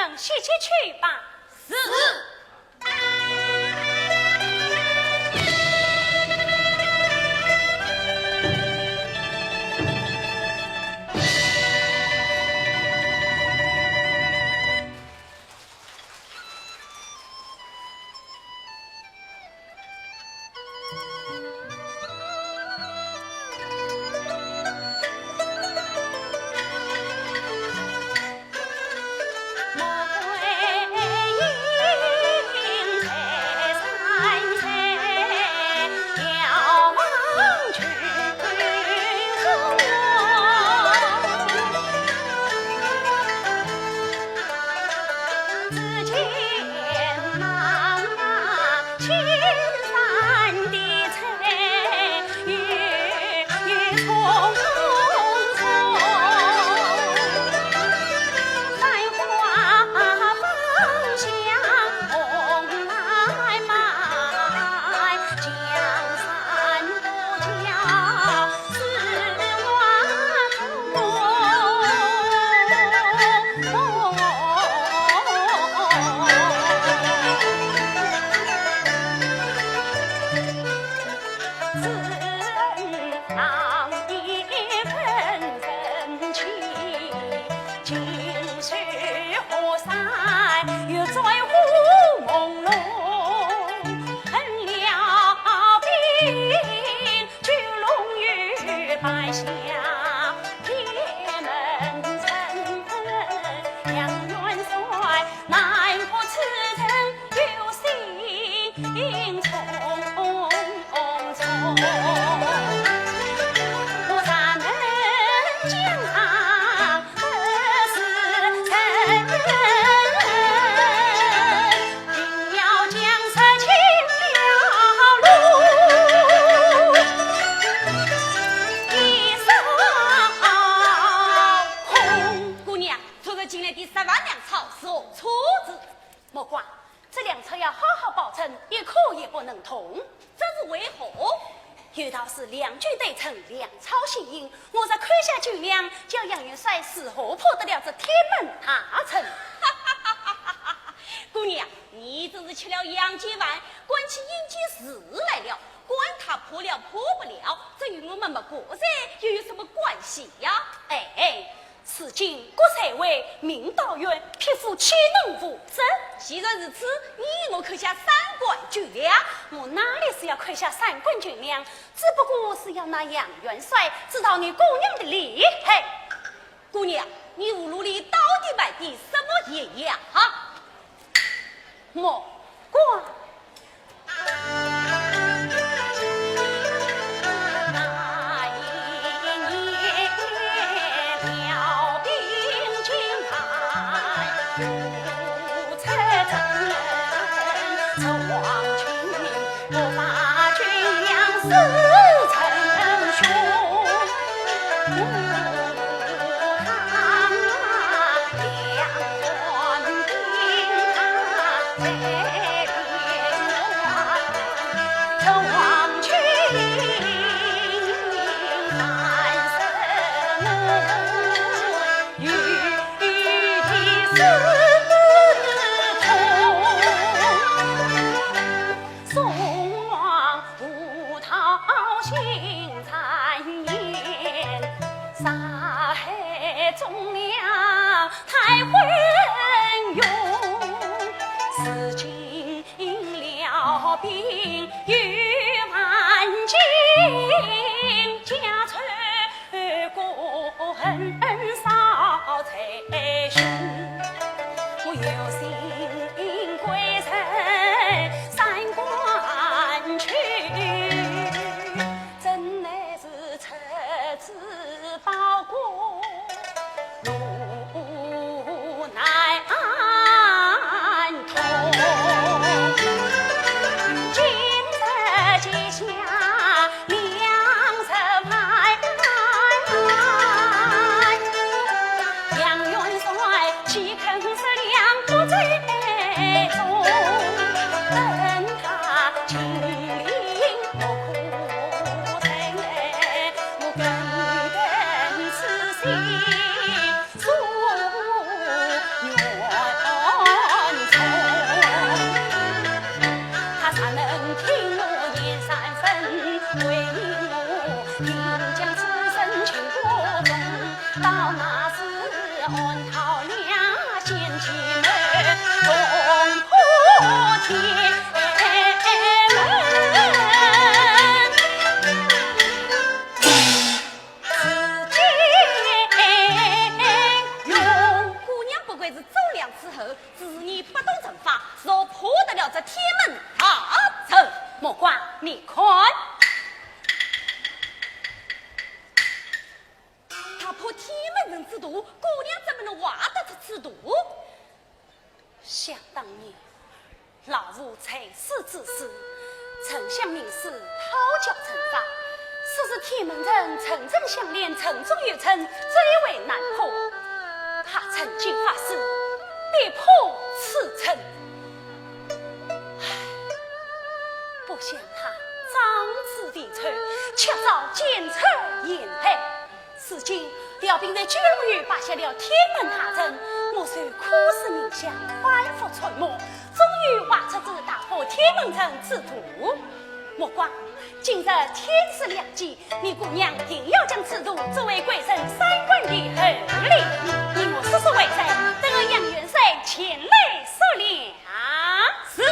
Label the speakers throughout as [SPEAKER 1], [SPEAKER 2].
[SPEAKER 1] 们洗洗去吧。
[SPEAKER 2] 是。
[SPEAKER 1] 有道是两军对称，粮草行营。我这亏下军粮，叫杨元帅是何破得了这天门大城？姑娘，你真是吃了杨继万，关起阴间事来了。管他破了破不了，这与我们没过噻，又有什么关系呀？哎，此今国才为明道远，匹夫岂能无责？既然如此，你我可下3贯军粮，我哪里是要亏下3贯军粮，只不过是要拿杨元帅知道你姑娘的厉害。姑娘，你葫芦里到底卖的什么野呀？莫管。那是安桃两贤妻们，同破天子你不懂阵法，若破得了这天门大阵，莫怪你看，他破天门人之毒，姑娘怎么能挖得出此毒？想当年，老夫才死之时，曾向名士讨教阵法，说是天门阵层层相连，层中有层，最为难破。他曾经发誓必破此城，不想他张此地处，却遭奸臣陷害。如今辽兵在9月拔下了天门大阵，我虽苦思冥想，反复揣摩，终于挖出这打破天门阵之途。莫怪今日天时良机，你姑娘定要将此毒作为贵人三观的厚礼。你我叔叔为谁？等我杨元帅前来收粮。是。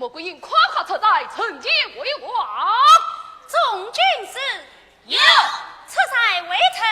[SPEAKER 2] 莫桂英夸夸侧在，曾经为王。
[SPEAKER 1] 众军士
[SPEAKER 3] 有，
[SPEAKER 1] 侧在微臣。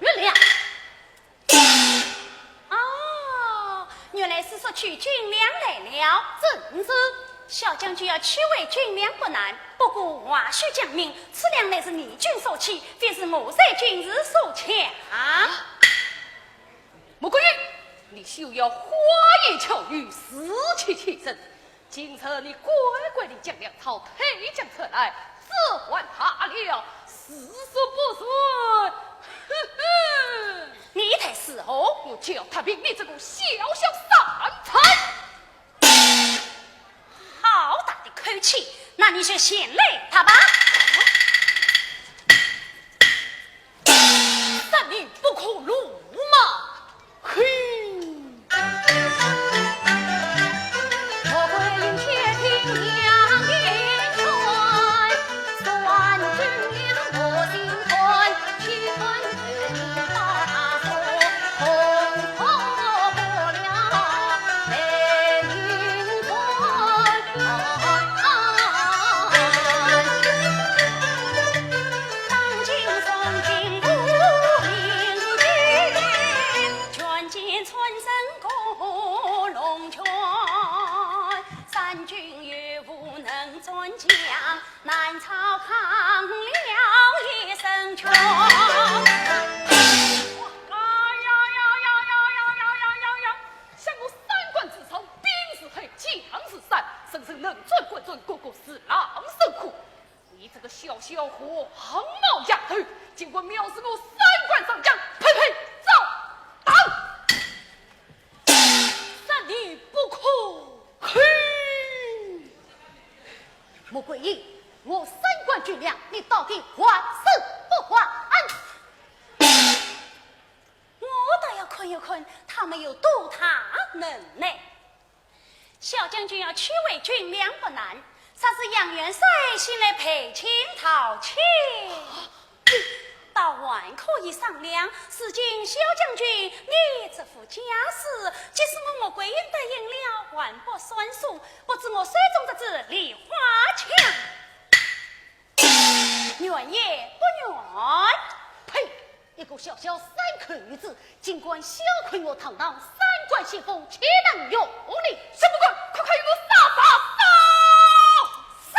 [SPEAKER 3] 得令。
[SPEAKER 1] 小将军要取为军粮不难，不过话须讲明，此粮乃是逆军所起，便是我在军日所抢。
[SPEAKER 2] 穆桂英，你休要花言巧语，死气气盛。今晨你乖乖地将粮草推将出来，自还他了，死说不算。
[SPEAKER 1] 你才是哦！
[SPEAKER 2] 我叫他凭你这个小小散财。
[SPEAKER 1] 好大的口气，那你就先来他吧。
[SPEAKER 2] 但你不可辱骂，嘿！
[SPEAKER 1] 我归隐且听杨言传，算君娘我心宽，岂分是你把他说，红破不了美女传。当今宋金不明君，全见春生过龙泉。三军越无能转将，南朝抗了一声拳。
[SPEAKER 2] 像我三观之仇，兵是黑，将是善，生生能转滚转，个个是狼受苦。你这个小小伙，黄毛丫头，竟敢藐视我三观上将，呸呸，走打！三你不可！嘿！
[SPEAKER 1] 穆桂英，我三观军粮，你到底还是不还？我倒要看一看他们有多大能耐。小将军要取为军粮不难，啥是杨元帅先来赔钱讨钱？到晚可以商量。如今小将军你这副家事，即使我穆桂英答应了，还不算数。不知我手中这支梨花枪，愿也不愿？呸！一个小小三口女子，尽管小亏我堂堂三观先锋，岂能有理？
[SPEAKER 2] 什么官？快快与我杀杀杀！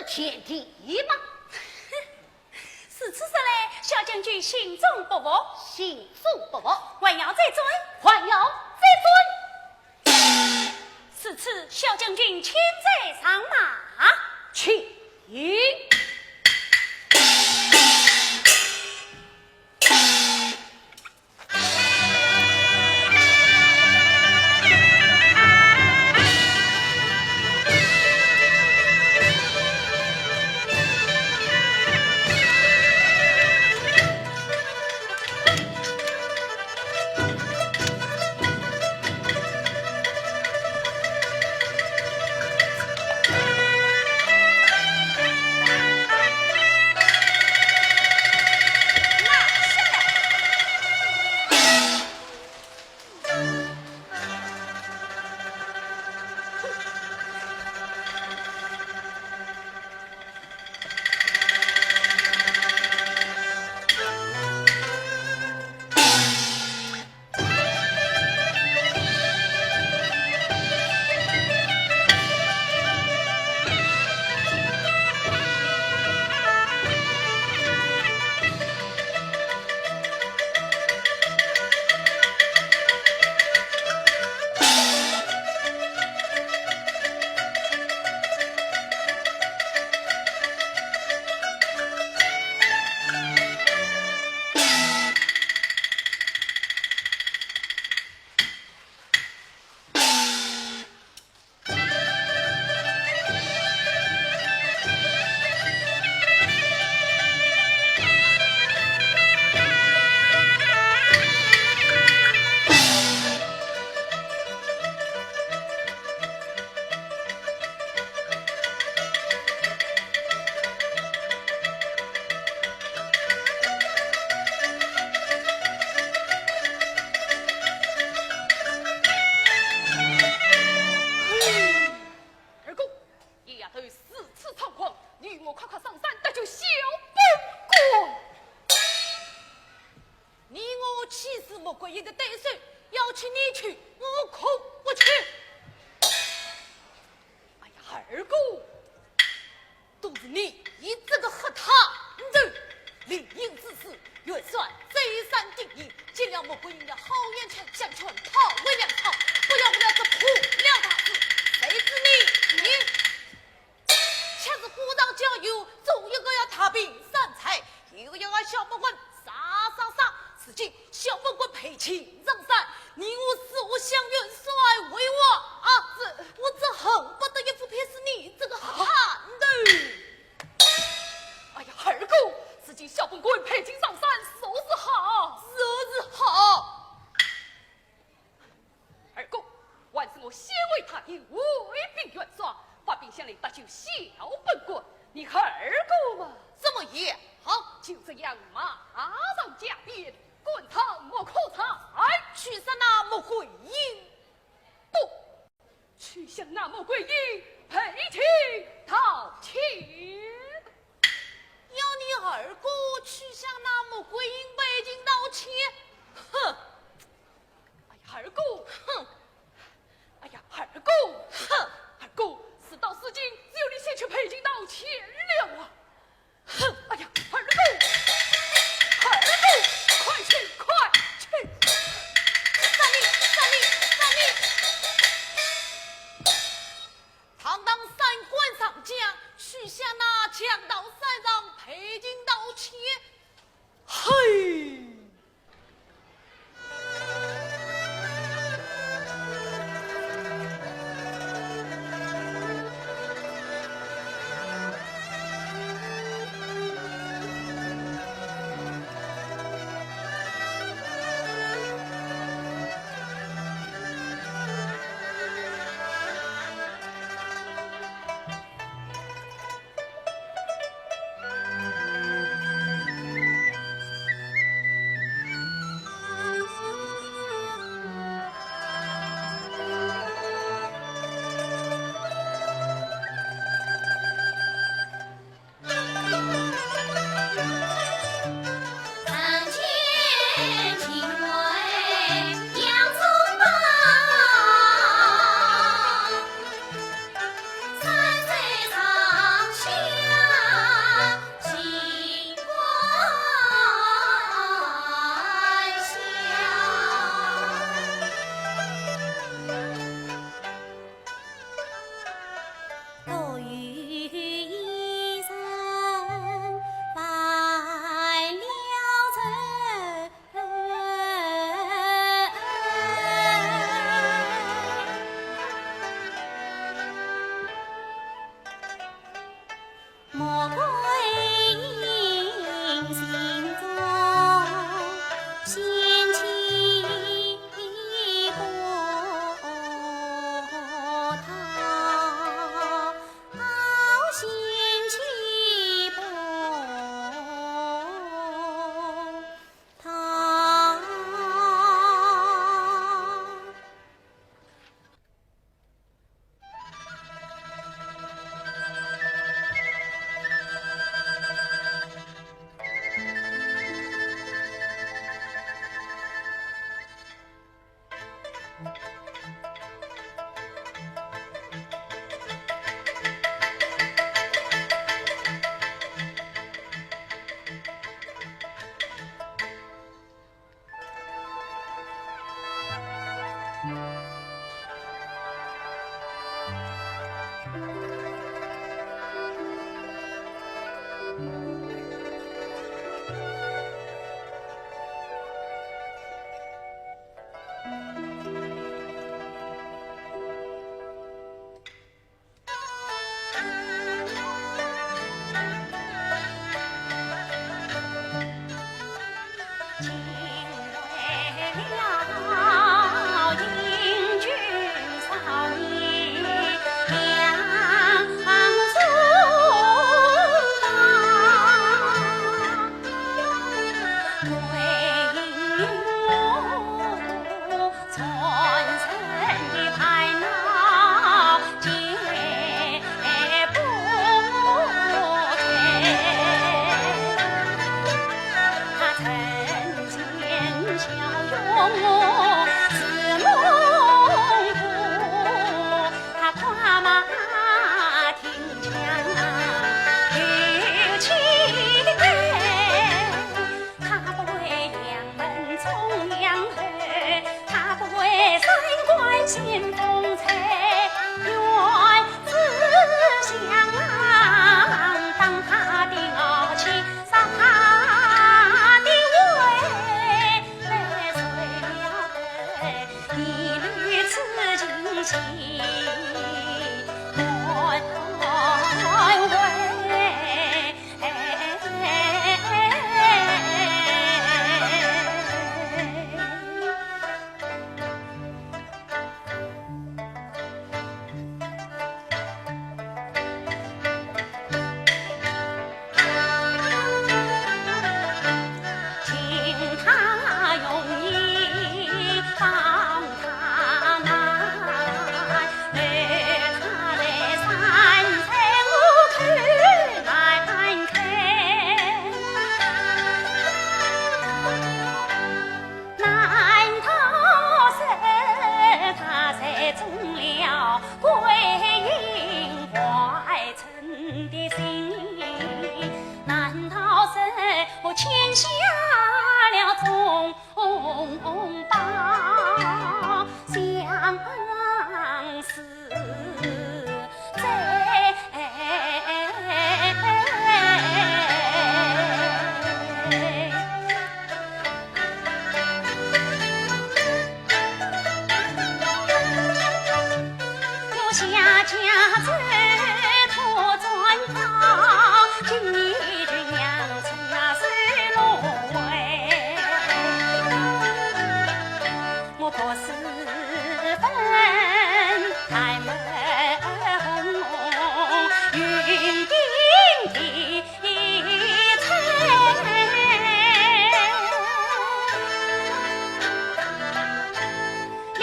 [SPEAKER 3] 天地吗？
[SPEAKER 1] 是此时来，小将军心中不服，
[SPEAKER 3] 心中不服，
[SPEAKER 1] 还要再尊，
[SPEAKER 3] 还要再尊。
[SPEAKER 1] 此次小将军亲在上马，
[SPEAKER 3] 请。
[SPEAKER 2] 我岂是穆桂英的对手？要去你去，我可不去。哎呀，二哥，都是你这个黑他人，凌营之事，元帅再三定义，尽量穆桂英的好言相劝，讨为良草，不要为了这破了大事。谁知你却是虎党交友，总一个要踏兵散财，一个要小魔棍杀，此际小魔棍配情上山，你我四无相元帅为我啊！我恨不得一副撇死你这个汉的！哎呀，二哥，此际小魔棍配情上山，说是好，说是好。二哥，万是我先为他因为兵元帅，发兵向来搭救小本棍，你看二哥嘛？怎么也好，就这样马上加鞭，滚堂莫可采，去杀那穆桂英。不。
[SPEAKER 3] 拥抱相思在。我下家子托转告，今日娘亲那是落位，我可是分开门红云顶的彩。菱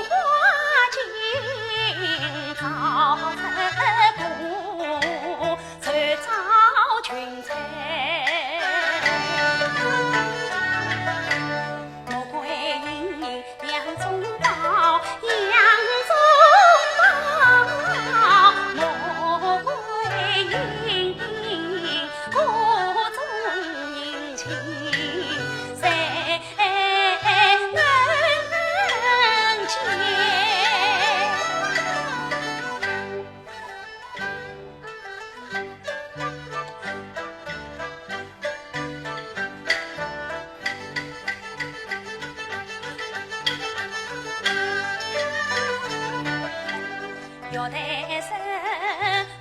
[SPEAKER 3] 花镜照顾，翠照群彩。我归隐杨宗保，杨宗保，我归隐故中人情谁能解？要得生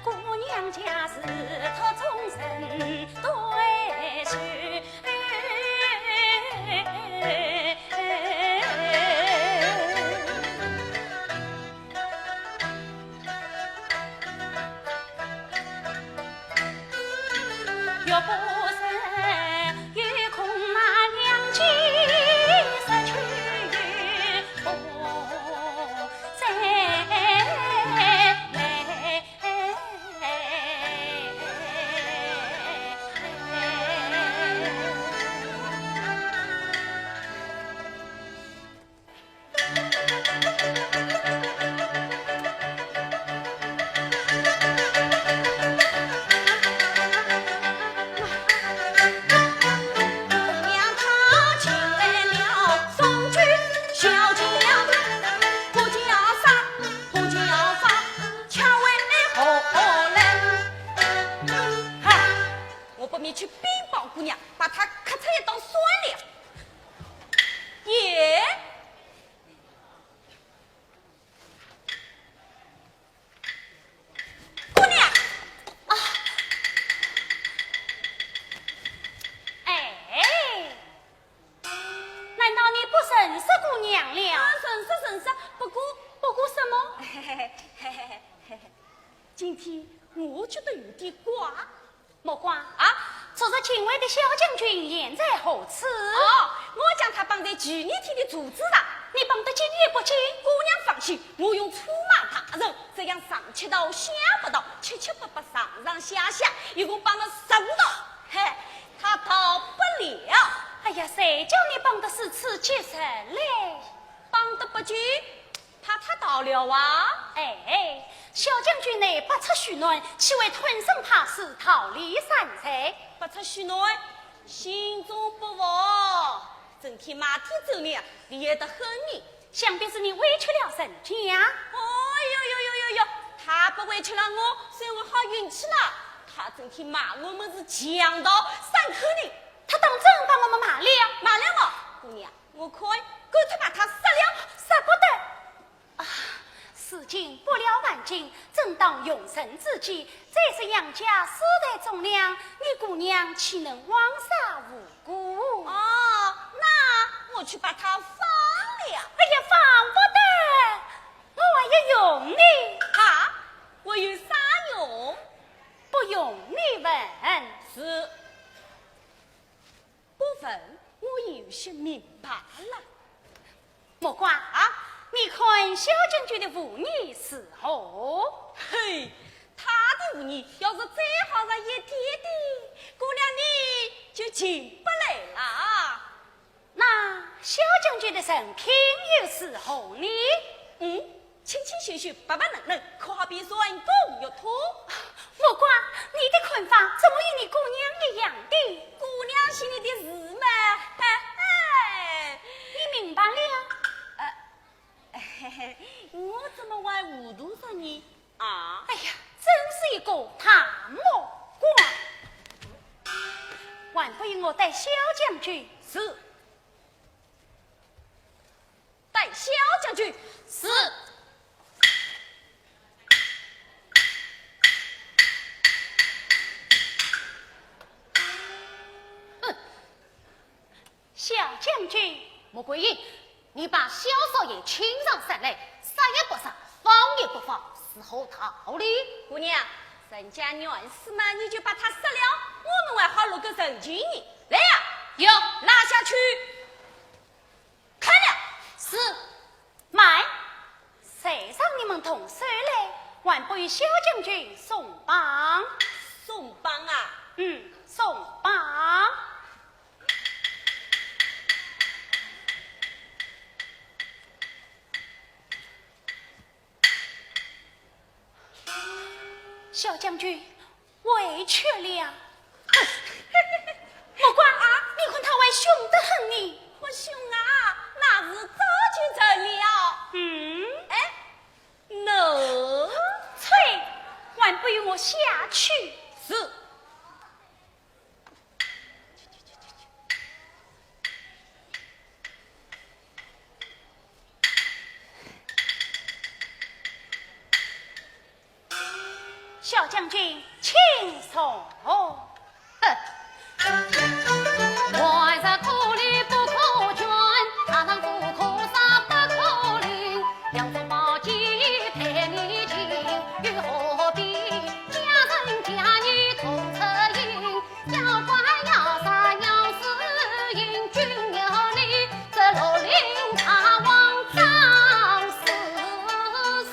[SPEAKER 3] 姑娘家是托终身对续，要不是有空马娘亲失去不再娘她请来了宋军小将，不仅要杀，不仅要杀，却为何人？哈！我不免去禀报姑娘，把她咔嚓一刀算了。耶！姑娘啊！哎，难道你不认识姑娘了？认识，不过什么？嘿嘿嘿，今天我觉得有点怪。莫怪啊！昨日秦魏的小将军现在何处？哦，我将他绑在去年天的柱子上。你绑得紧也不紧？姑娘放心，我用出马打人，这样上7刀下8刀，七八八上上下下，一共绑了15刀。嘿，他逃不了。哎呀，谁叫你绑得是此结实嘞？绑得不紧，怕他逃了啊！哎，小将军内不出许乱，岂会吞声怕死，逃离山寨？不出许乱，心中不服，整天马蹄走呢，烈得很你。想必是你委屈了人家。哦哟，他不委屈了我，算我好运气了。他整天骂我们是强盗、三口人，他当真把我们骂了？骂了我，姑娘，我看干脆把他杀了，杀不得。啊，事情不了万金，正当用神之际，这是杨家世代忠良，你姑娘岂能枉杀无辜？哦，那我去把他放了。哎呀，放不得，我还要用你。啊，我有啥用？不用你问。是，不问我有些明白了。莫怪啊，你看小将军的妇女是何？嘿，他的妇女要是再好上一点点，姑娘你就进不来了。那小将军的人品又是何呢？清清秀秀，白白嫩嫩，可好比软公玉兔。莫怪你的看法怎么与你姑娘一样的？姑娘心里的事嘛，
[SPEAKER 1] 怎么还糊涂着呢？啊！
[SPEAKER 3] 哎呀，真是一个唐魔官！还不如我带小将军。
[SPEAKER 1] 是。带小将军。
[SPEAKER 3] 是。小将军，
[SPEAKER 2] 穆桂英，你把小少爷请上山来，杀也不杀，放也不放，死后逃离。
[SPEAKER 1] 姑娘，人家女儿死嘛，你就把他杀了，我们还好录个人情呢。来呀，
[SPEAKER 2] 有
[SPEAKER 1] 拉下去，开了。
[SPEAKER 3] 是。慢，谁让你们同手来？还不与小将军送帮？
[SPEAKER 1] 送帮啊？
[SPEAKER 3] 送帮。小将军委屈了。莫管啊，你看他还凶得很呢。
[SPEAKER 1] 不凶啊，那是早就成了。哎，no，
[SPEAKER 3] 翠，还不与我下去。
[SPEAKER 1] 是。
[SPEAKER 3] 小将军，请送。
[SPEAKER 2] 还是可里不可捐，堂堂不可杀不可领，两手宝剑配你情，又何必家人家女同出营？要管要杀要死引军有力，这罗令他王张死死。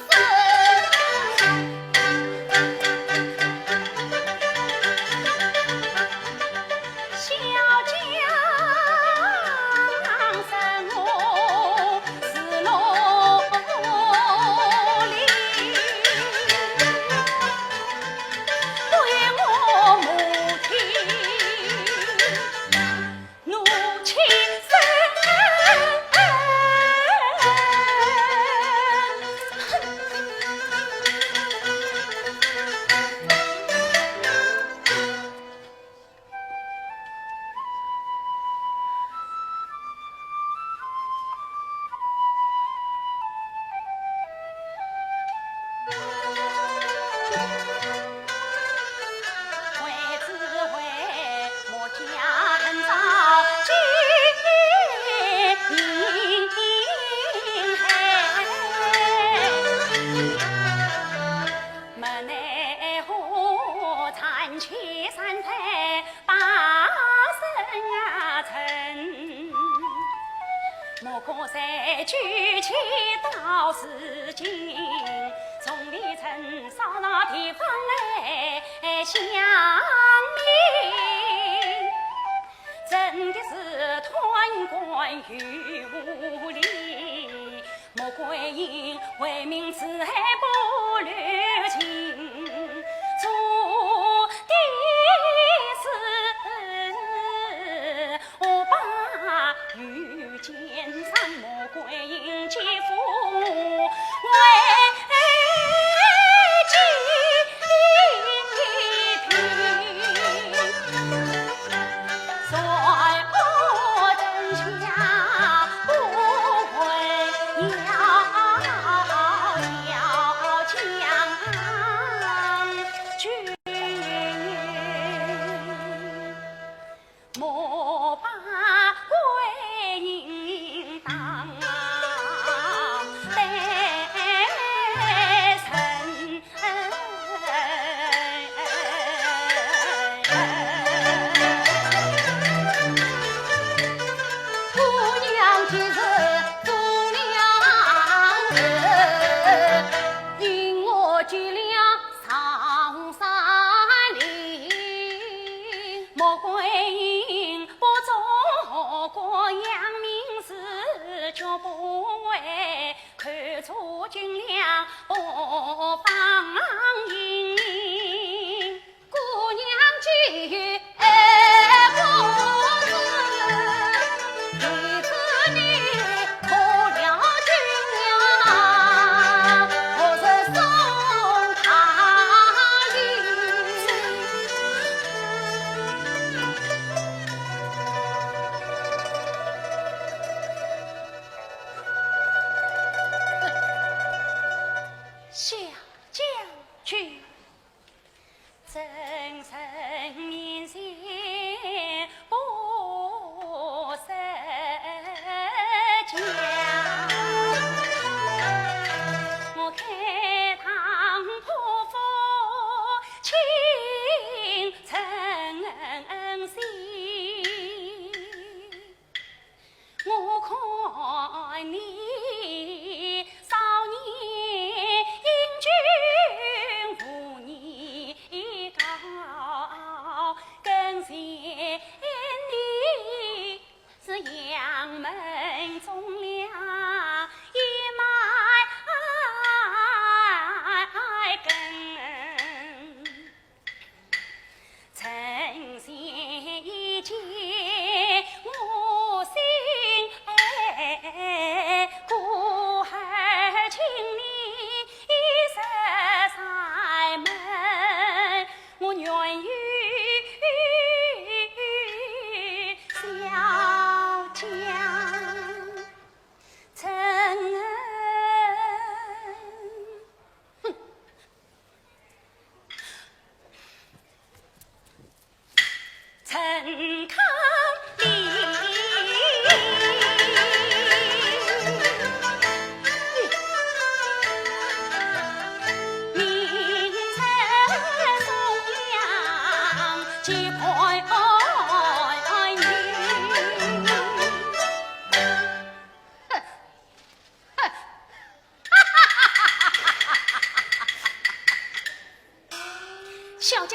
[SPEAKER 3] 举起刀使劲，从里城烧那地方来响铃，真的是团官于无力。莫桂英为民慈爱不留情，注定是我把遇见上莫桂英姐夫为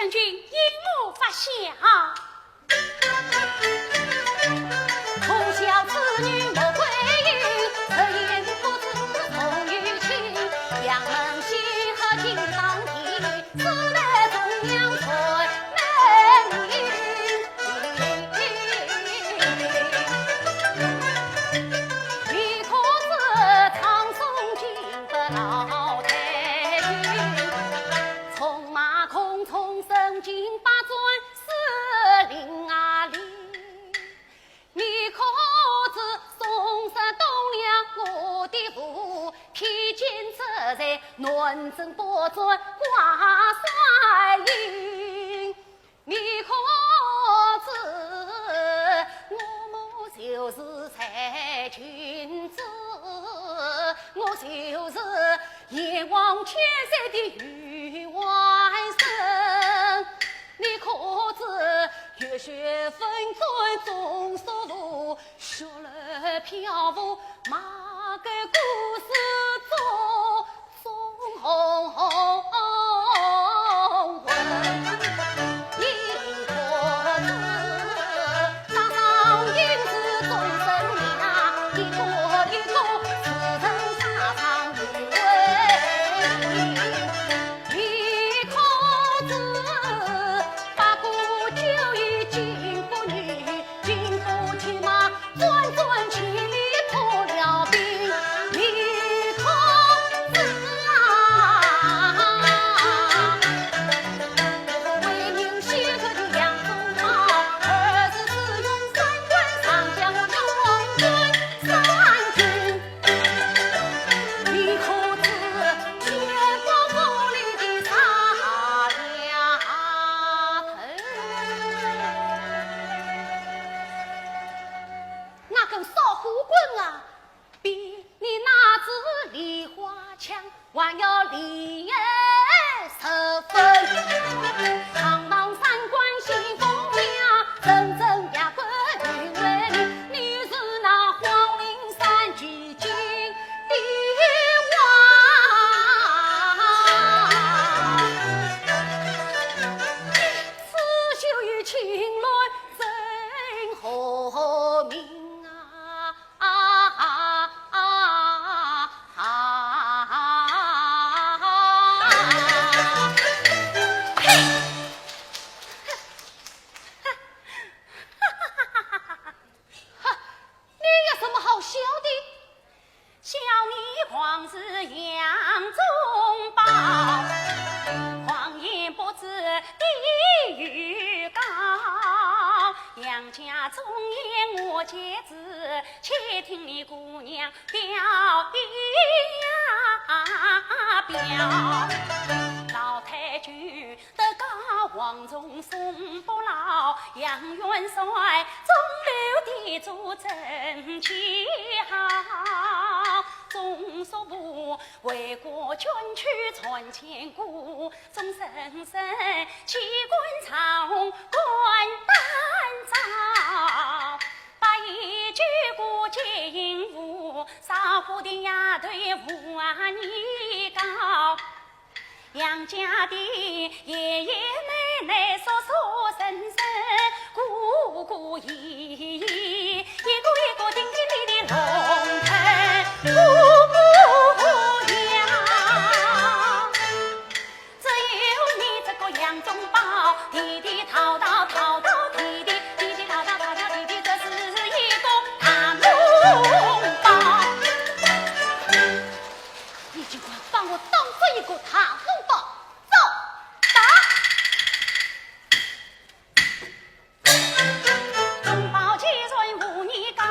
[SPEAKER 3] 臣君因我发下，从小此女莫归于，此言不知从于情，杨门西和金当地，此乃中央村门云。你可知唐宋金的老太君，从马空从圣经八尊司令啊里，你可知宋神东梁我的父，披荆责在论证不准挂帅印，你可知我母就是才君子，我就是阎王千岁的玉外甥，你可知月雪纷纷总收路，雪泪飘舞马个故事中文，你可知上上应是众生灵啊，一个一个自称沙场无为，你可知八股就以金妇女，金妇骑马转转千里破了兵，你可知为民希特的两种炮，儿子是用三关上将用军三军，你可知天光府里的差丫头，那根扫胡棍啊，比你那支梨花枪还要厉害10分。堂堂三关新风家，真正压过云为你，你是那黄陵山巨金的王，刺绣于青鸾真好命你有什么好笑的？笑你皇是杨宗保，谎言不知地狱高，杨家忠言我皆知，且听你姑娘表一表。老太君德高望重宋不老，杨元帅中流砥柱真气好，总说不为国捐躯传千古，终生生弃官朝官担照，把一句古节应付，少妇的丫头无啊你高，杨家的爷爷奶奶说说声声，姑姑姨姨，一个一个顶顶你的龙头姑娘，只有你这个杨宗保，地地讨到讨到地地，地地讨到讨到地地，这是一个大龙包，你尽管把我当做一个大龙包。中报几人无你高，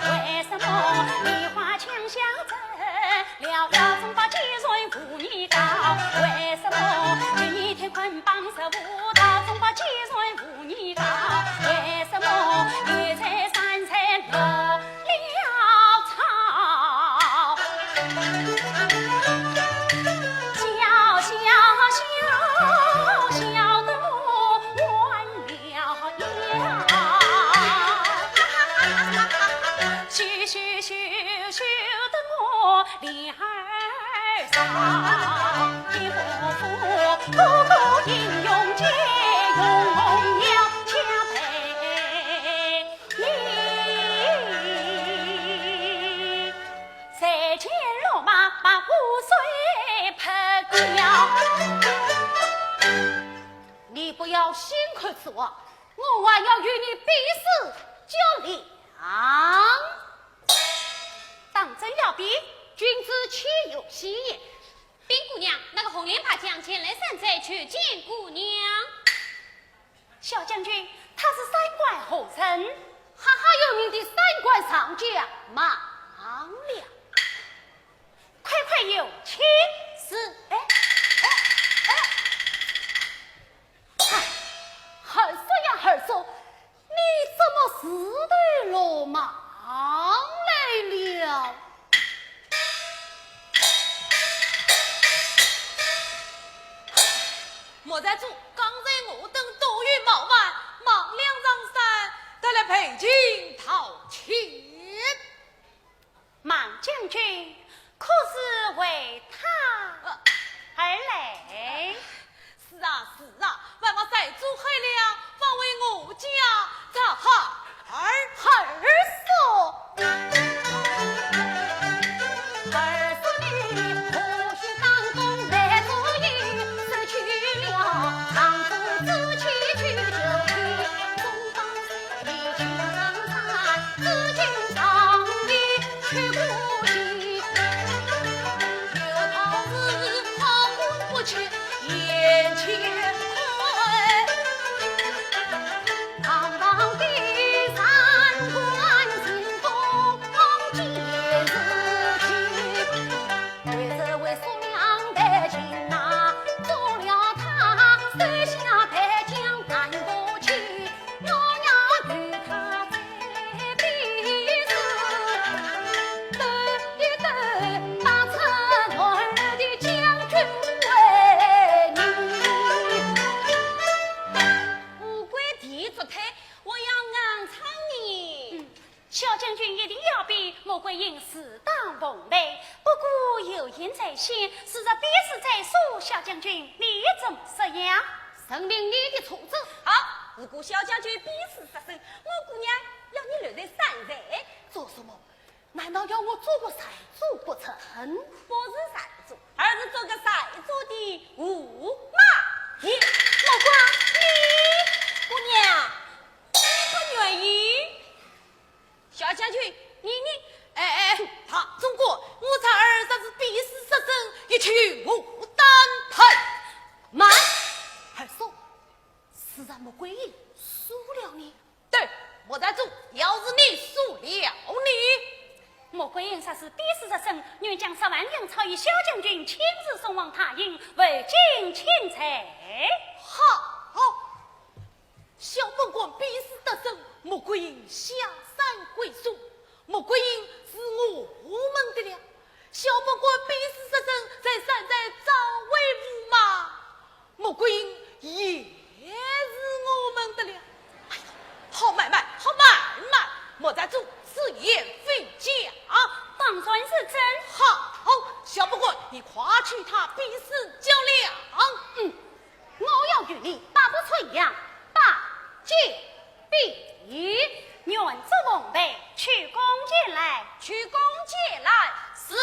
[SPEAKER 3] 为什么梨花枪下阵了了？中报几人无你高，为什么你天捆绑手舞蹈？中报几人无你高，为什么你在山山落了草？笑笑笑笑得我弯了腰。咻咻咻咻的我连不要心宽此望，我还要与你比试较量。当真要比，君子岂有戏言？
[SPEAKER 1] 冰姑娘，那个红莲把将前来山寨去见姑娘。
[SPEAKER 3] 小将军，他是三关后尘，哈哈有名的三关上将马良，快快有请。
[SPEAKER 1] 是，
[SPEAKER 3] 二叔呀，二叔，你怎么死对落马来了？
[SPEAKER 4] 莫在主，刚才我等多余冒犯，忙两张山，得来陪君讨钱。
[SPEAKER 3] 莽将军可是为他而来？
[SPEAKER 4] 是啊是啊，万望在主害了，方为我家这二
[SPEAKER 3] 叔。二叔你或许当中来做意，失去了丈夫之妻去就去，东方水墙山，紫金上里去过去，
[SPEAKER 4] 有道是好婚不娶眼前快。
[SPEAKER 3] 堂堂的三关进东方皆是去，为这位叔娘的情呐，做了他手下败将担不起，我要与他再比试，斗一斗打成儿的将军为你。
[SPEAKER 1] 五官地主台，我要暗藏你。
[SPEAKER 3] 小将军一定要比穆桂英适当奉陪，不过有言在先，是这比试在手，小将军你怎么说呀？
[SPEAKER 1] 承领你的处置。好，如果小将军比试失胜，我姑娘要你留在山寨。
[SPEAKER 3] 做什么？难道要我做个财主不成？
[SPEAKER 1] 不是山主，而是做个赛主的驸马爷。
[SPEAKER 3] 老瓜，
[SPEAKER 1] 姑娘，你可愿意？小将军，你
[SPEAKER 4] 他中国，我这儿这是比试失胜，一去无单配。
[SPEAKER 3] 慢！二叔，是让穆桂英输了你。
[SPEAKER 4] 对，莫在主，要是你输了你，
[SPEAKER 3] 穆桂英说是比试失胜，愿将10万粮草与小将军亲自送往塔营，为敬钦差。
[SPEAKER 4] 好，小本官比试得胜，穆桂英下山归宿。穆桂英是我们的了，小本官比试失胜，在山寨早为驸马，穆桂英也是我们的了。哎呀，好买卖，莫在主，此言非假。
[SPEAKER 3] 当然是真。
[SPEAKER 4] 好，小本官你夸取他比试较量。
[SPEAKER 3] 我要与你打不出一样，打借比，愿做奉陪，去弓箭来，
[SPEAKER 1] 去弓箭来。
[SPEAKER 4] 是。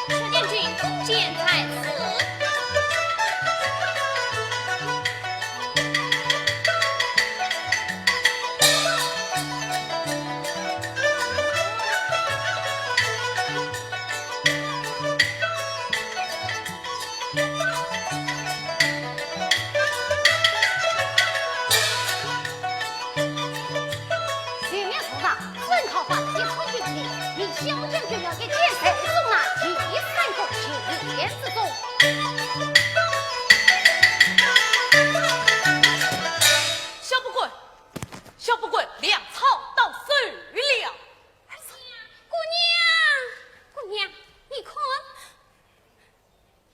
[SPEAKER 1] 小将军，弓箭在此。
[SPEAKER 3] 小将军要给剑谁送那第3个前言之中。
[SPEAKER 4] 小不贵，粮草到手了。
[SPEAKER 1] 姑娘，你看，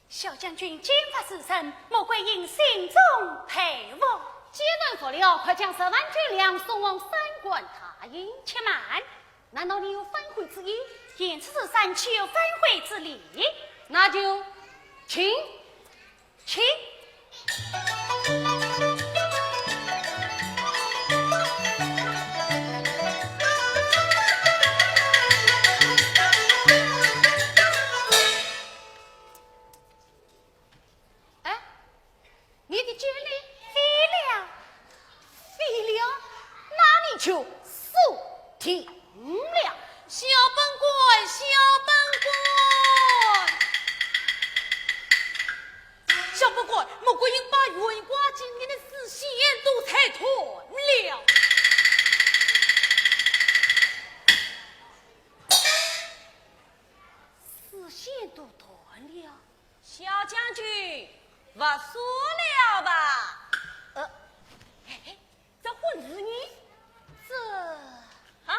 [SPEAKER 3] 小将军金发失身，穆桂英心中佩服。既然说了，快将10万军粮送往3关塔营。且慢，难道你有反悔之意？言此之山岂有反悔之理？那就请。
[SPEAKER 4] 穆桂英把云挂今年的死线都拆断了。死线都断了，
[SPEAKER 1] 小将军，不说了吧？这混子你
[SPEAKER 4] 这
[SPEAKER 1] 啊？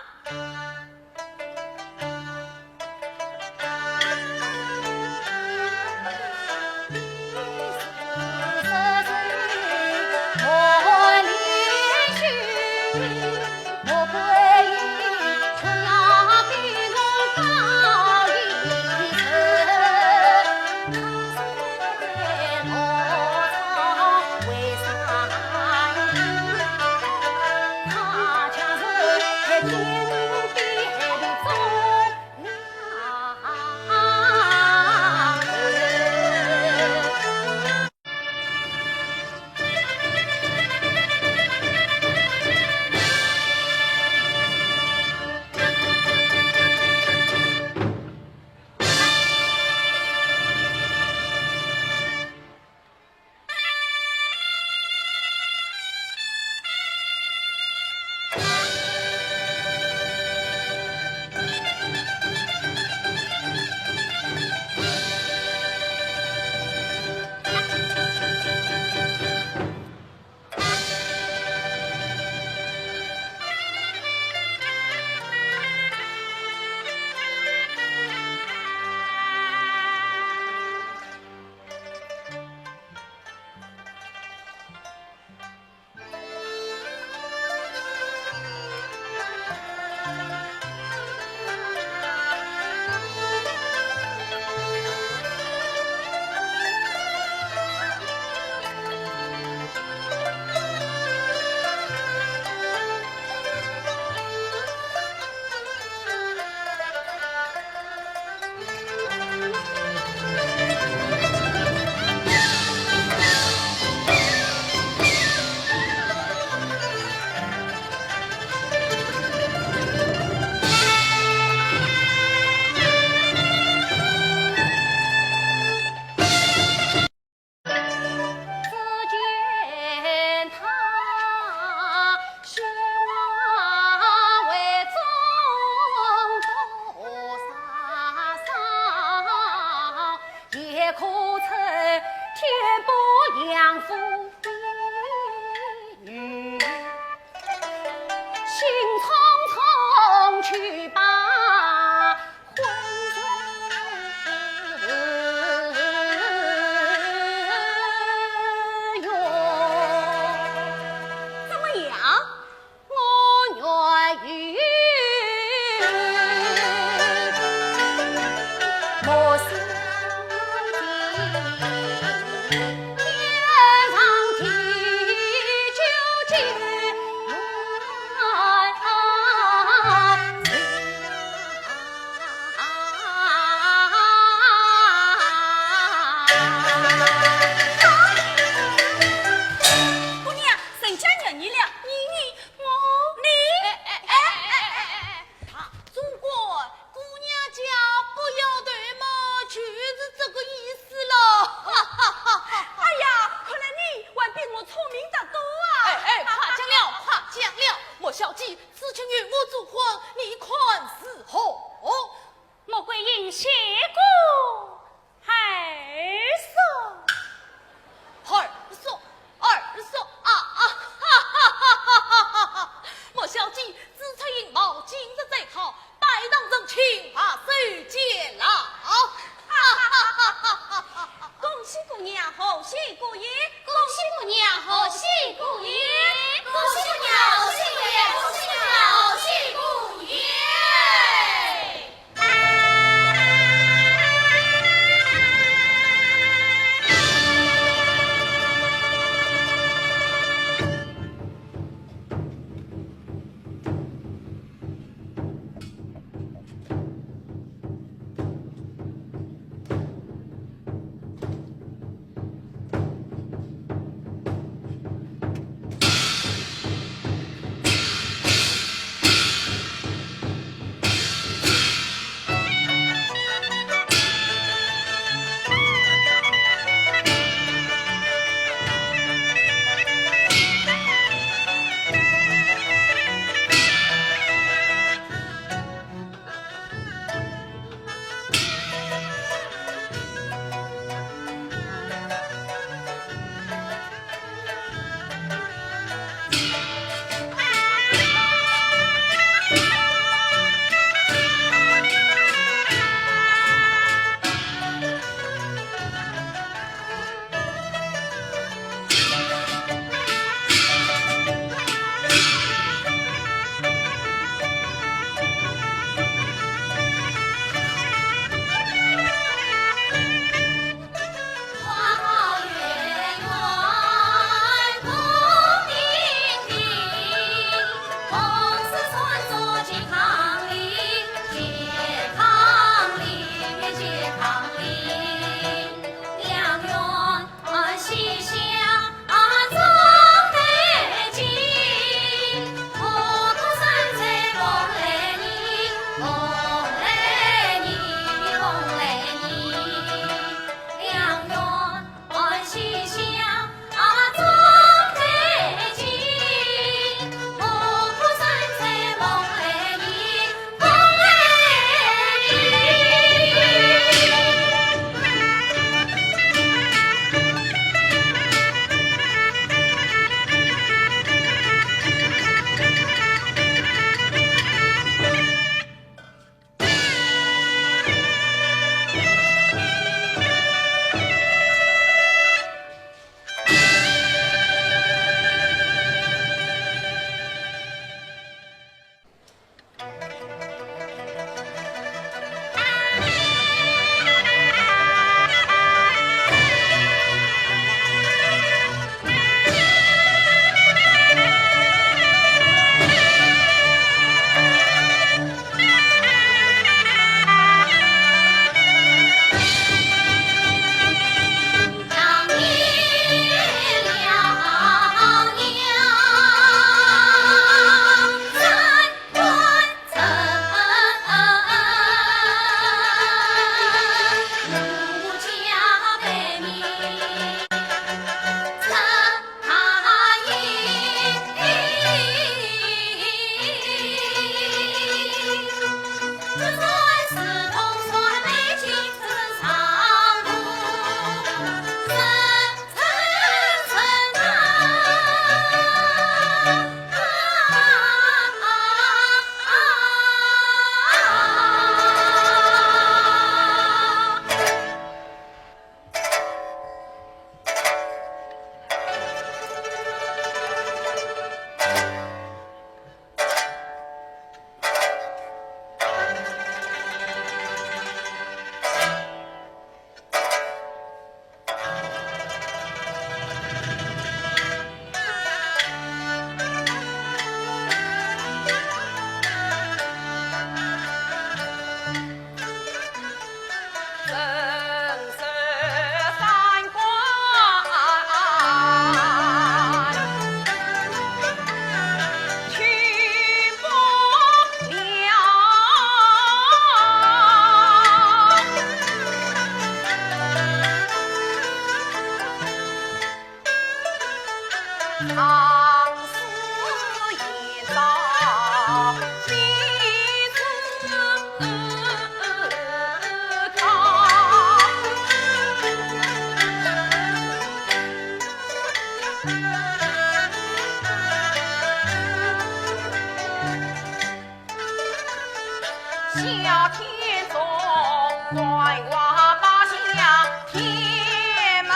[SPEAKER 2] 天门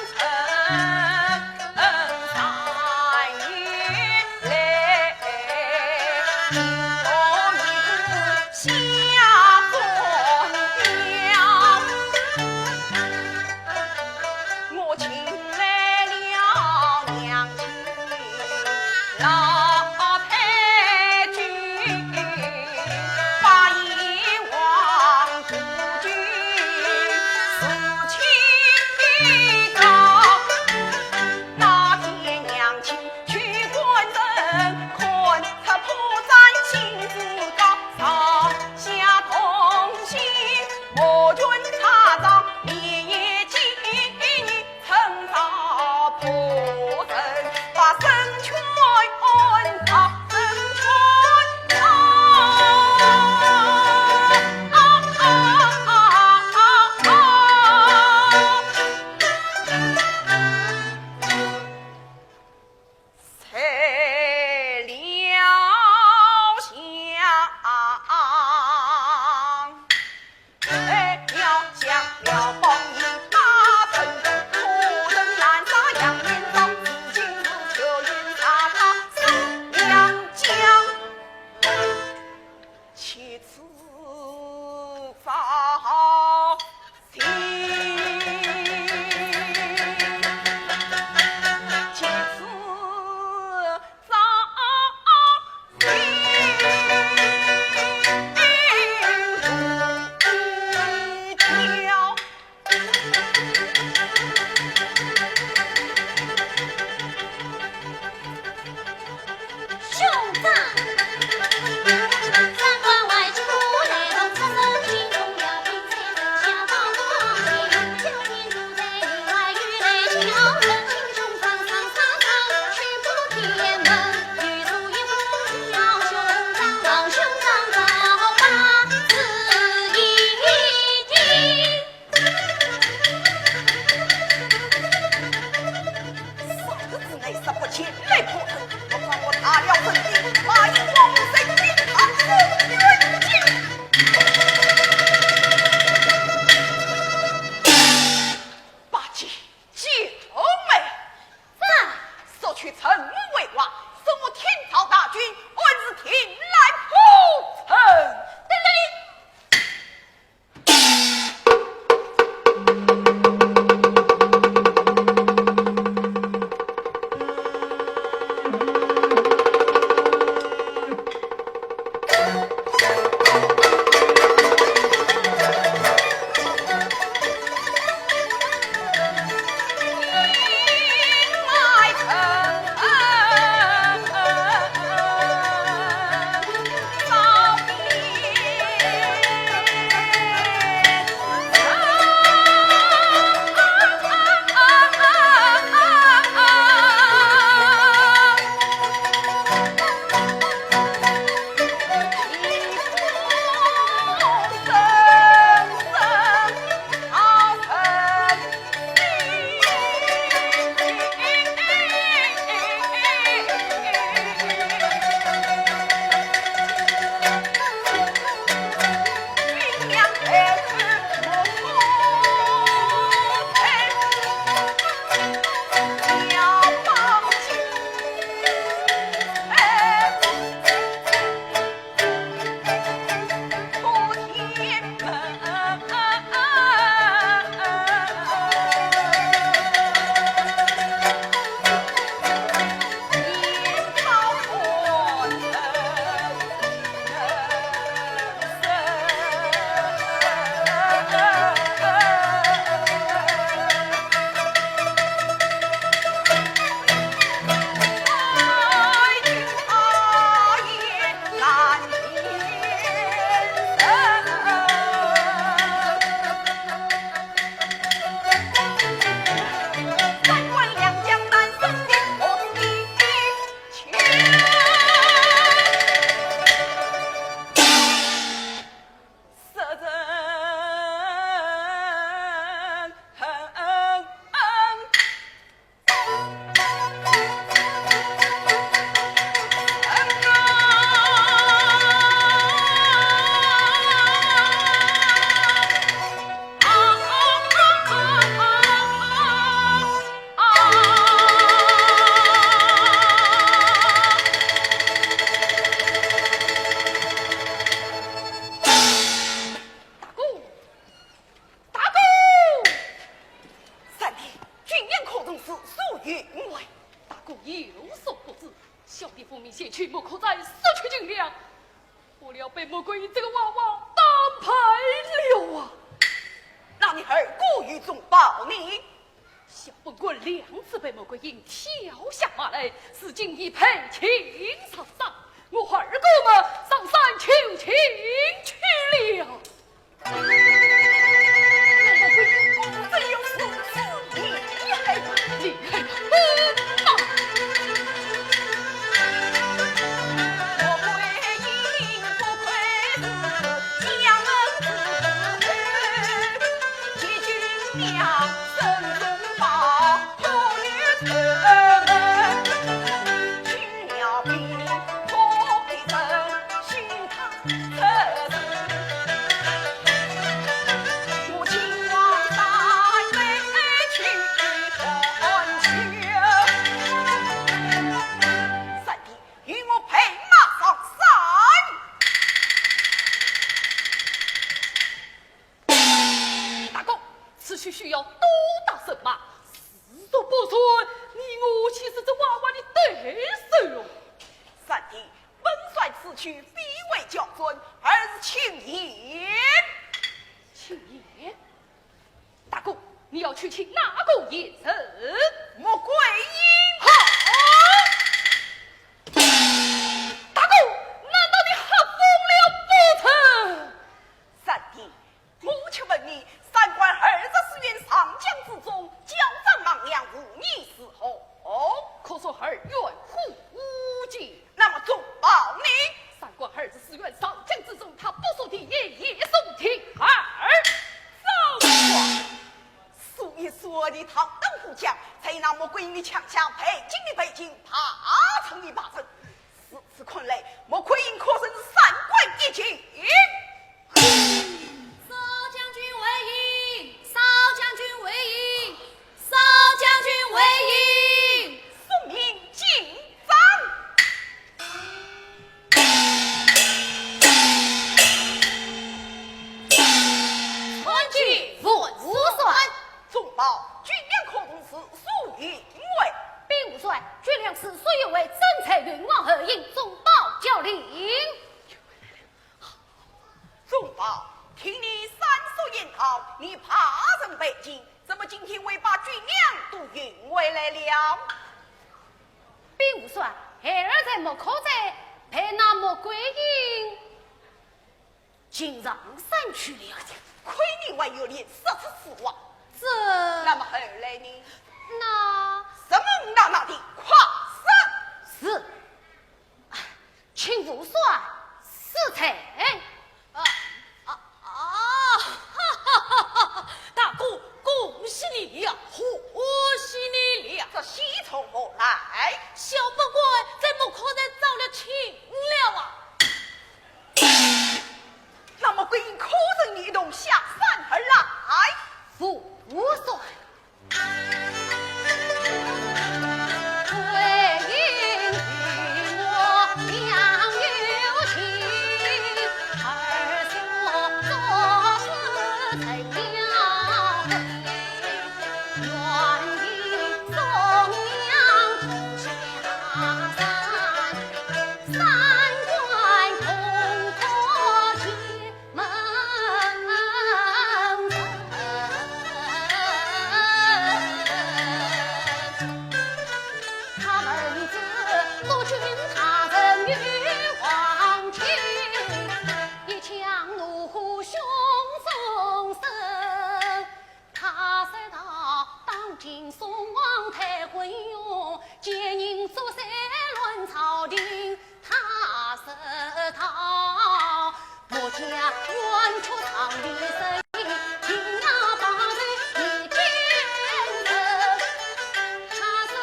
[SPEAKER 2] 城上。
[SPEAKER 4] 是属于我。
[SPEAKER 2] 大哥有所不知，小弟奉命前去，莫可再失去军粮，不料被魔鬼这个娃娃单排了啊！
[SPEAKER 4] 那你儿故意纵暴你？
[SPEAKER 2] 小本官两次被魔鬼引跳下马来，至今已赔情偿上，我二哥们上山求情去了。
[SPEAKER 4] 这有如此厉害吗？
[SPEAKER 2] 厉害吗？需要多大神马？死都不顺，你我岂是这娃娃的对手哟？
[SPEAKER 4] 三弟，本帅此去必为教尊，儿子请言。
[SPEAKER 2] 请言，大哥，你要去请哪个眼神？
[SPEAKER 4] 莫归因。
[SPEAKER 2] 好，大哥，难道你还疯了不成？
[SPEAKER 4] 三弟，我却问你，三官儿子是愿上将之中，交战莽梁，无你死后，
[SPEAKER 2] 可说儿愿护无忌。
[SPEAKER 4] 那么纵报你。
[SPEAKER 2] 三官儿子是愿上将之中，他不说的也送听儿。
[SPEAKER 4] 三官，说一说你堂等不讲，才那么归你抢下北京的北京，爬成的爬成，此次困累，莫亏因可生三官一起。
[SPEAKER 3] 少将军为营，少将军为营，少将军为营，
[SPEAKER 4] 送命进帐。
[SPEAKER 3] 传旨文武帅，
[SPEAKER 4] 纵报军粮可动是属于为
[SPEAKER 3] 兵无帅，军粮是虽有为征才云王后应总报教令。
[SPEAKER 4] 纵报听你三所言道，你爬上北京，怎么今天未把军粮都运回来了？
[SPEAKER 3] 兵无帅，儿在莫可在，陪那魔鬼营竟上山去了。
[SPEAKER 4] 亏你还有脸说出此话。
[SPEAKER 3] 这
[SPEAKER 4] 那么后来呢？
[SPEAKER 3] 那
[SPEAKER 4] 什么那的夸胜？
[SPEAKER 3] 是，请无帅死才。大哥，恭喜你呀，贺喜你了！
[SPEAKER 4] 这喜从何来？
[SPEAKER 3] 小本官在莫可再遭了情了啊！
[SPEAKER 4] 那么归因可等你动下山而来。
[SPEAKER 3] 副无帅。为应与我娘有情，儿孙做事成了婚，愿意送娘同下山，三观同破进门他们自陆军他人与黄旗，一腔怒呼胸中生。他说道：当今宋王太昏庸，奸人作祟乱朝廷。他说道：我家冤出场的声音，听呀把人一见人。他说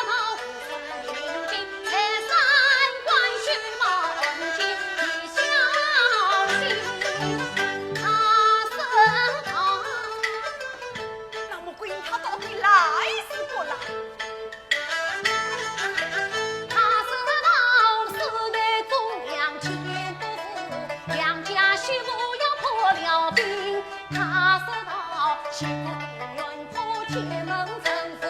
[SPEAKER 3] 道：胡算领兵，在三关须梦见你小心。他说道。
[SPEAKER 4] 那么归因他到底来是不来？
[SPEAKER 3] 他说道：四月中央前不服，两家媳妇要破了冰。他说道：媳妇愿破铁门征服，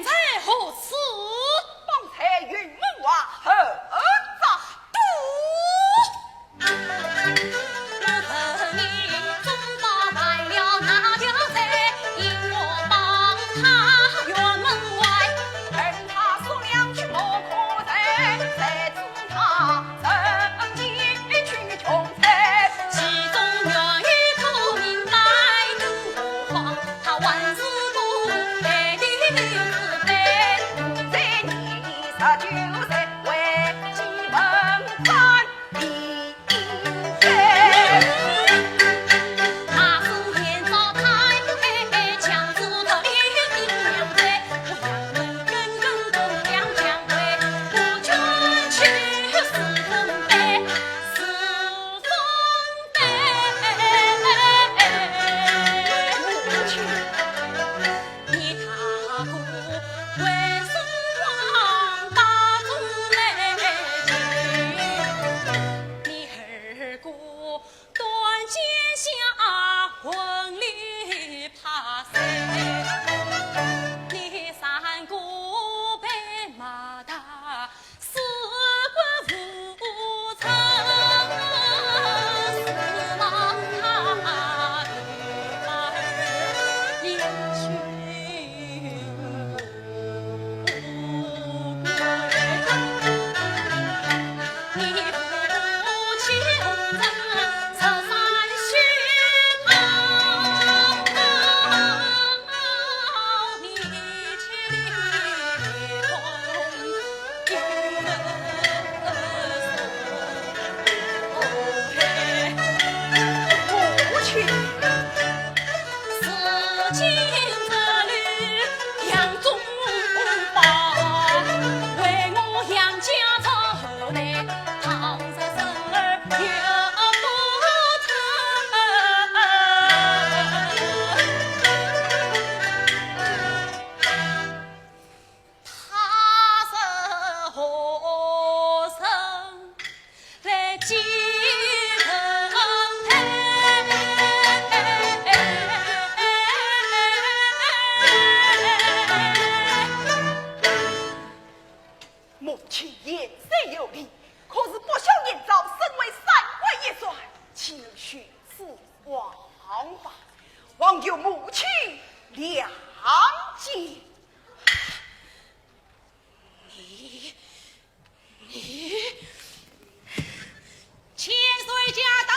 [SPEAKER 4] 现在何事？
[SPEAKER 2] 方才云门娃何在
[SPEAKER 4] 都。我恨你总打败了那条贼，引我帮他院门外，
[SPEAKER 2] 趁他所两去莫可在，再从他曾经去穷财，
[SPEAKER 4] 其中原因透明白，灯不慌，他万事不配的自卑，
[SPEAKER 2] 不在你19岁为几文饭一黑。
[SPEAKER 4] 他是天朝太不黑，强子他领定两罪，我杨门根根公两将归，我军去是风悲，是风悲。你大姑为宋王打中来去，你二姑断剑下魂里怕谁？你三姑被骂打死不无成，死亡他女儿也寻不归。你父亲人测山虚抛，你去空有门
[SPEAKER 2] 母亲
[SPEAKER 4] 四经这里杨宗保，为我杨家朝后代，唐着生儿又不疼。他是何生来继承
[SPEAKER 2] 母亲言虽有理，可是不孝年早，身为三国元帅，岂能徇私枉法？望有母亲谅解。
[SPEAKER 4] 你千岁驾到！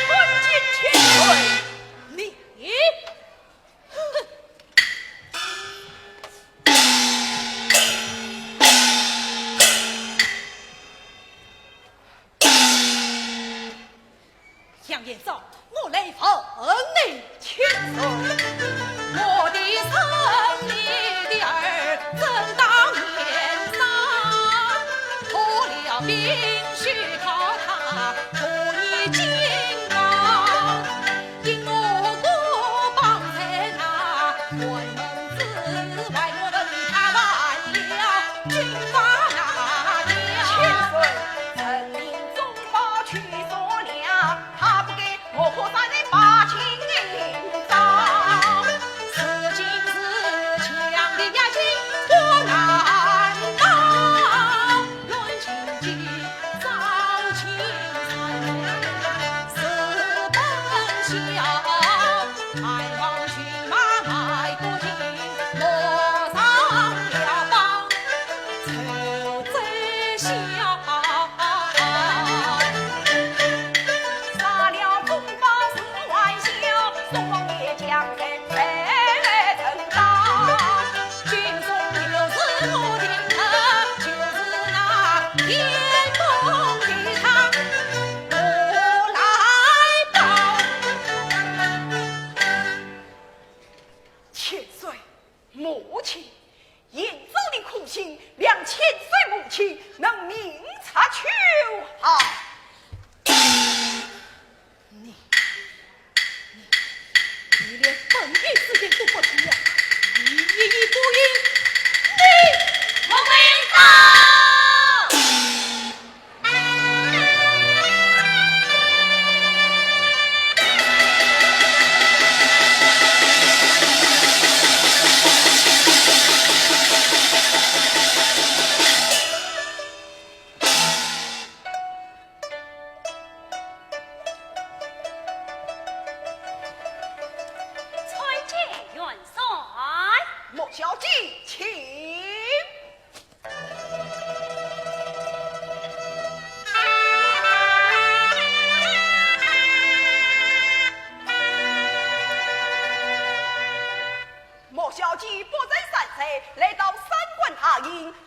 [SPEAKER 2] 参见千岁。
[SPEAKER 4] 你
[SPEAKER 2] 杨延昭，我来奉你千岁。我的生你的儿正当年长，脱了冰须靠他可以金刚，因我孤帮在那关门之外，我问他完了军法那条。臣命中报去所量，他不给我可杀人把情营造。此今是强的野心我难当，论情计早青山，私奔笑，盼望骏马迈过境，落上了榜，仇贼笑。三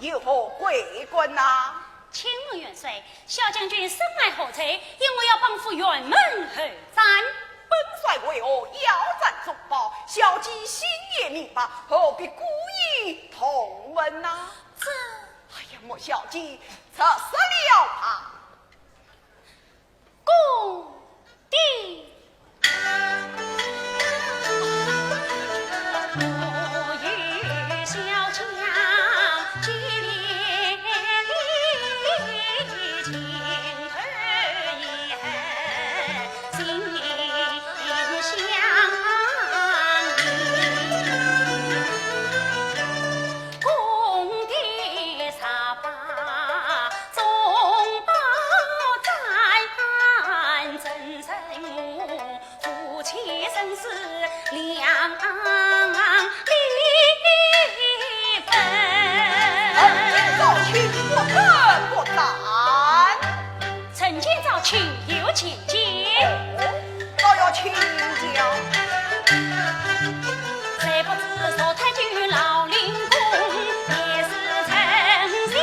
[SPEAKER 5] 有何贵棍呐？
[SPEAKER 3] 请问元帅，小将军深爱何才？因为要帮扶辕门而战。
[SPEAKER 5] 本帅为何要战中报？小姬心也明白，何必故意同门呐？
[SPEAKER 3] 这，
[SPEAKER 5] 哎呀，莫小姬测死了他。
[SPEAKER 3] 公弟。我与小将激烈情而已恨，心相依。公爹杀伐中报战，真诚我夫妻生死两离分。
[SPEAKER 5] 今早请我跟我战，
[SPEAKER 3] 陈今早请有请见，
[SPEAKER 5] 倒要请教。
[SPEAKER 3] 谁不知说太君老灵公也是诚心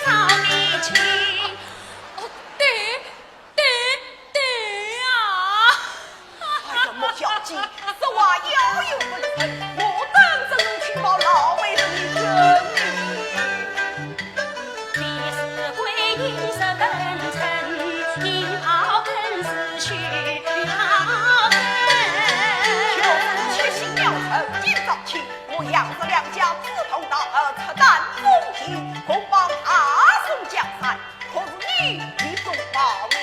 [SPEAKER 3] 找你亲。
[SPEAKER 2] 对呀！
[SPEAKER 5] 哎呀，莫小姬，此话要有分寸，我等怎能去报老为人的真名？
[SPEAKER 3] 你是归隐是根尘，因好根是虚好根。
[SPEAKER 5] 就是切心了成，今早起，我杨子两家志同道合，策胆共进，共帮他送江山。可是你总报名。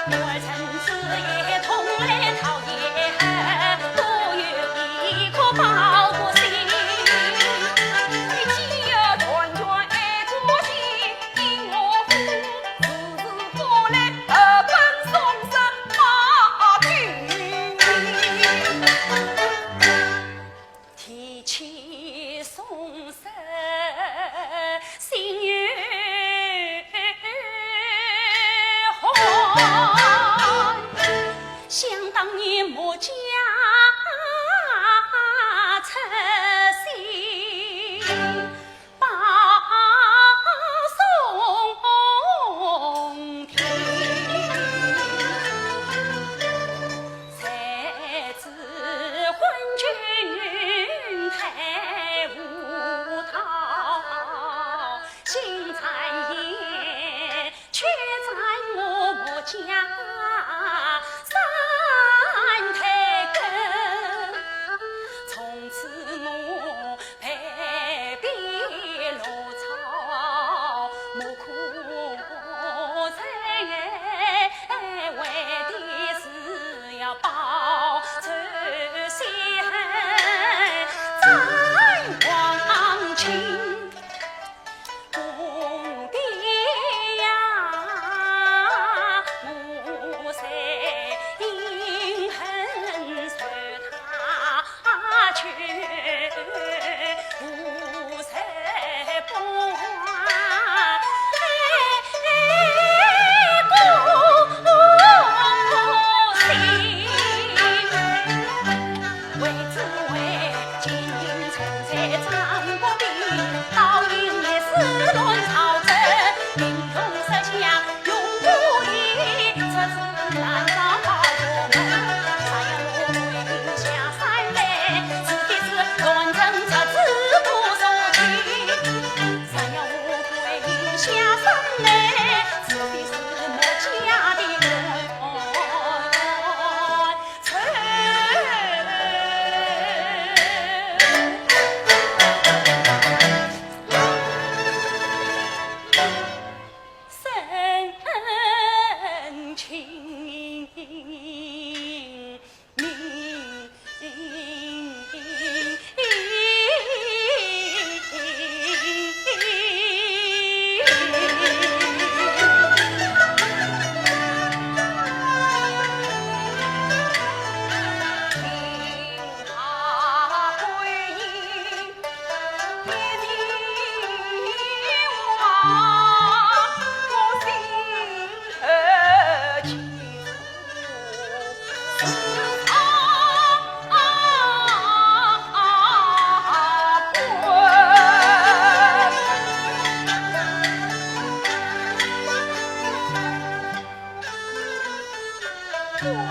[SPEAKER 3] 我趁此夜同来讨也恨，多有一颗报国心。
[SPEAKER 5] 你既要团团爱国心，因我父日日过来本送上马军。
[SPEAKER 3] 提起送神心月欢，想当年莫家出心把宋平，才知昏君太无桃，心残也却在我家三头。全自己。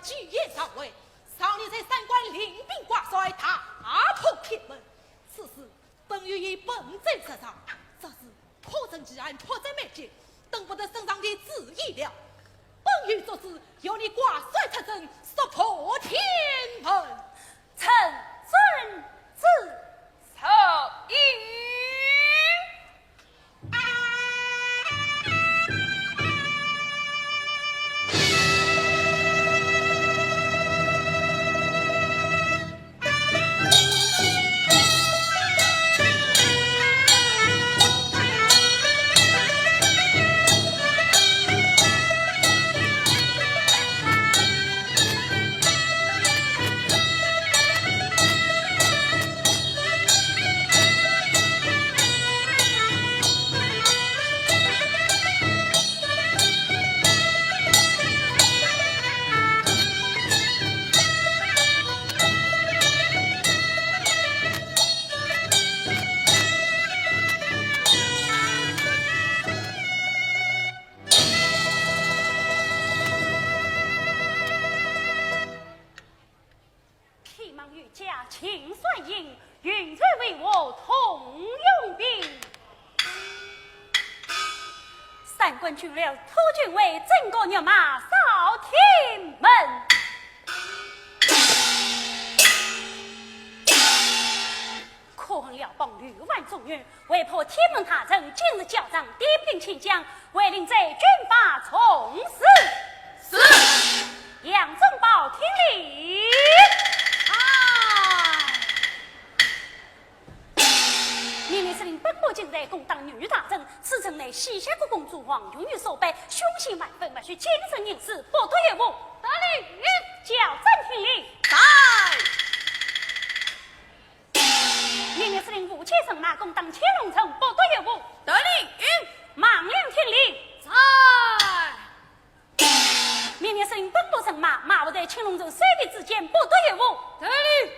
[SPEAKER 4] 举业上位，少年在三关领兵挂帅，大破天门。此事本欲以本贼射杀，这是破阵之案，迫在眉睫，等不得圣上的旨意了。本欲做事，由你挂帅出阵，杀破天门。
[SPEAKER 3] 臣遵旨。
[SPEAKER 2] 曹营。
[SPEAKER 3] 秦帅营允罪为我同用兵，三关去了，突军为整个牛马扫天门。可恨了帮6万众人，为破天门塔阵，今日交战，点兵请将，为领贼军法从事。
[SPEAKER 2] 是。
[SPEAKER 3] 杨正宝听令。命令司令本国今日攻打女大阵，此阵内西夏国公主王永玉所败，凶险万分，必须谨慎行事，不得有误。得令，交战听令。
[SPEAKER 2] 在。
[SPEAKER 3] 命令司令武器神马攻打乾隆城，不得有误。
[SPEAKER 2] 得令。
[SPEAKER 3] 忙令听令。
[SPEAKER 2] 在。
[SPEAKER 3] 命令司令本国神马马不在乾隆城水底之间，不得有误。
[SPEAKER 2] 得令。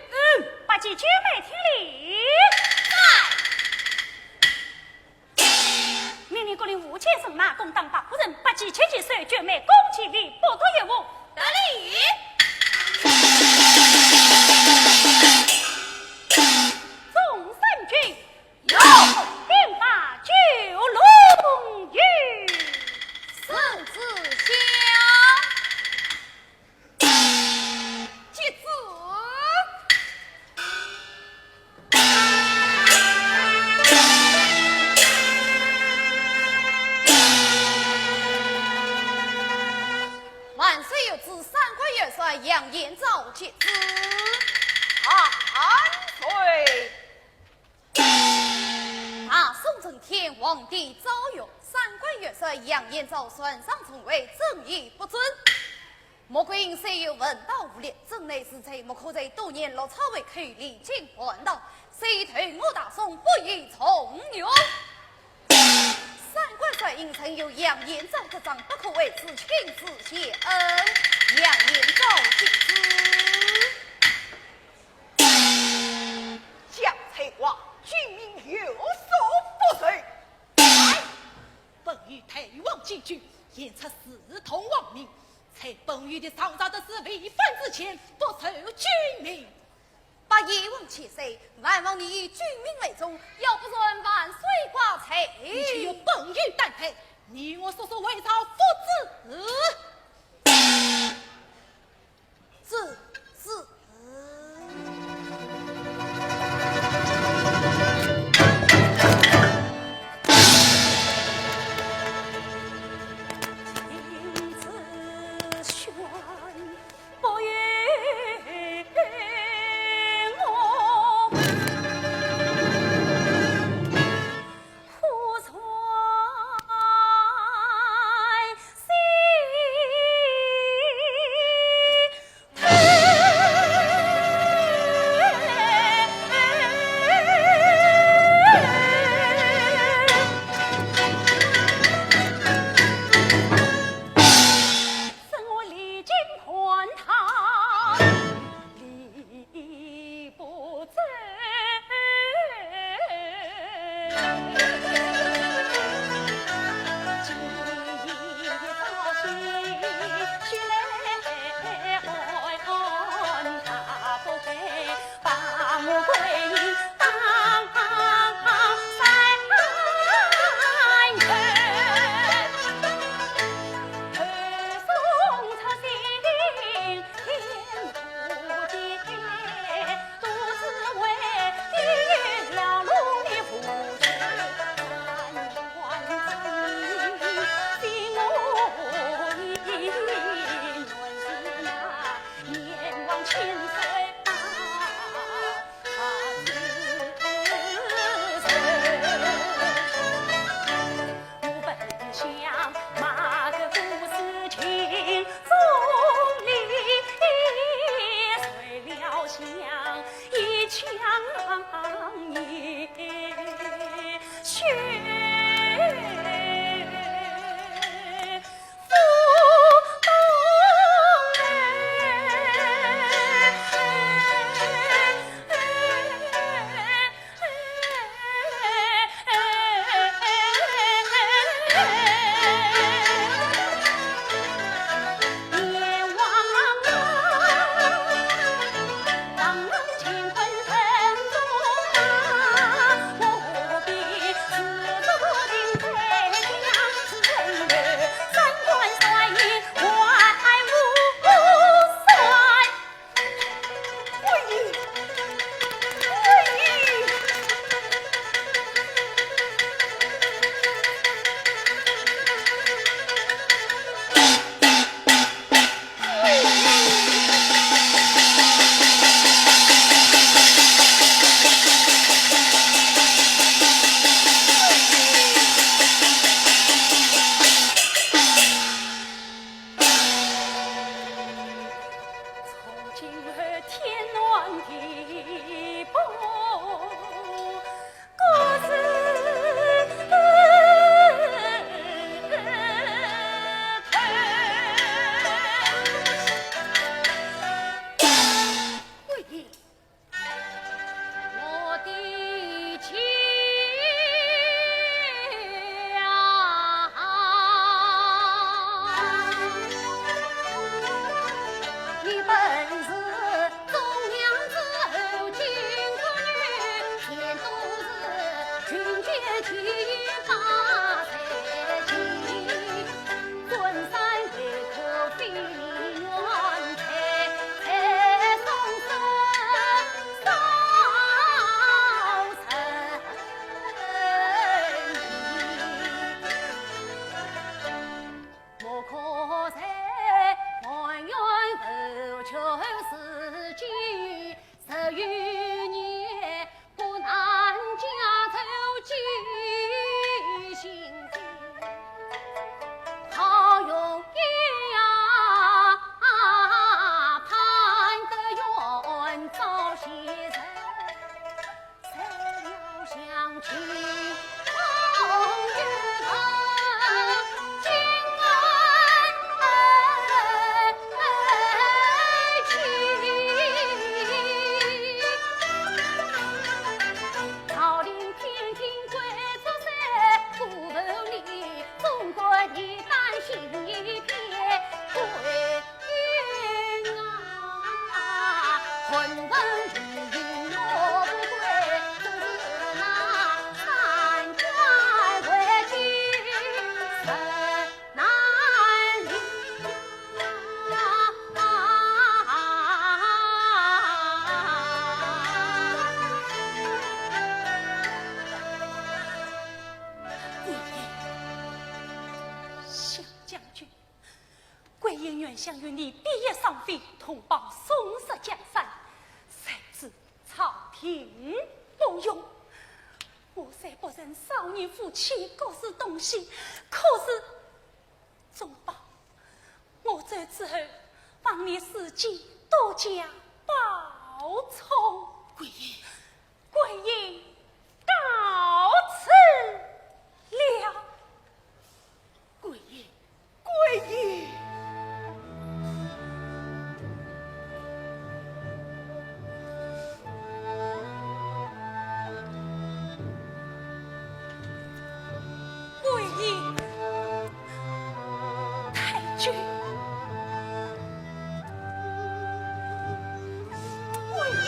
[SPEAKER 3] 八旗军美听令。命令各领武器神马攻打八户人，八旗切记水绝美攻其力，不得有误。
[SPEAKER 2] 得令。
[SPEAKER 3] 众三军
[SPEAKER 2] 有。
[SPEAKER 3] 兵法九龙玉，
[SPEAKER 2] 四字香。
[SPEAKER 4] 接子。帅杨延昭接旨。
[SPEAKER 5] 岁。
[SPEAKER 4] 大宋正天皇帝诏曰：三官元帅杨延昭算上从为正义不尊。莫桂英虽有文道无力，镇内之贼，莫可在多年落草为口离经叛道，谁退我大宋不宜从容。三官帅应曾有杨延昭之章，不可为子群子谢恩。杨延昭接旨。
[SPEAKER 5] 将才华，军民有所不遂。
[SPEAKER 4] 本欲退王进军，言出视同亡命，才本欲的上朝的是违反之前，不受军命。把夜王切谁？万望你以军民为重，要不顺万岁挂彩。你却有本欲待配，你我说说为朝父子。子。
[SPEAKER 3] 贵人原想与你毕业上飞，同报宋氏江山，谁知朝廷不容。我虽不认少年夫妻各是东西，可是总报我走之后，望你自己多加报酬。
[SPEAKER 4] 贵人，
[SPEAKER 3] 贵人到此了。
[SPEAKER 4] 贵人，贵人。
[SPEAKER 3] 贵人，太君，贵人。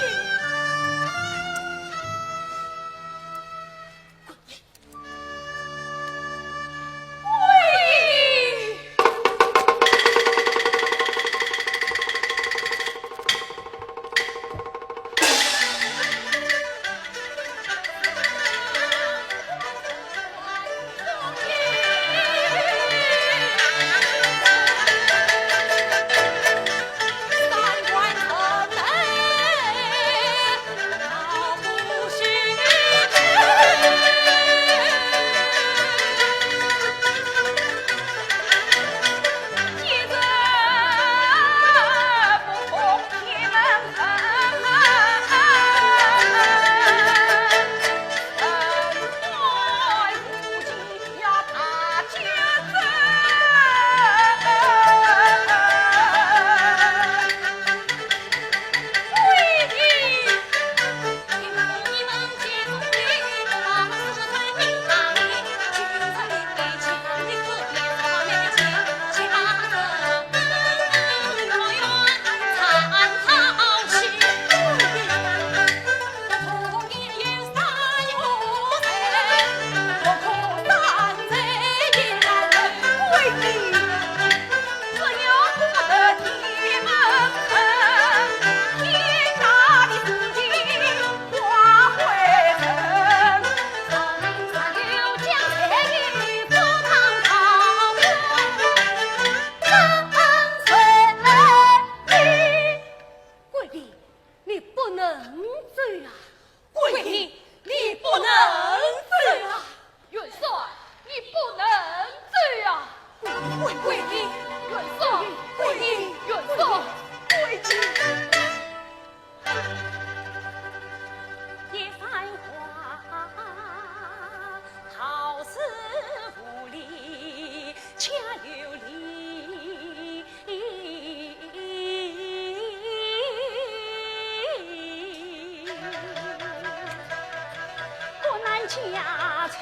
[SPEAKER 3] 家仇，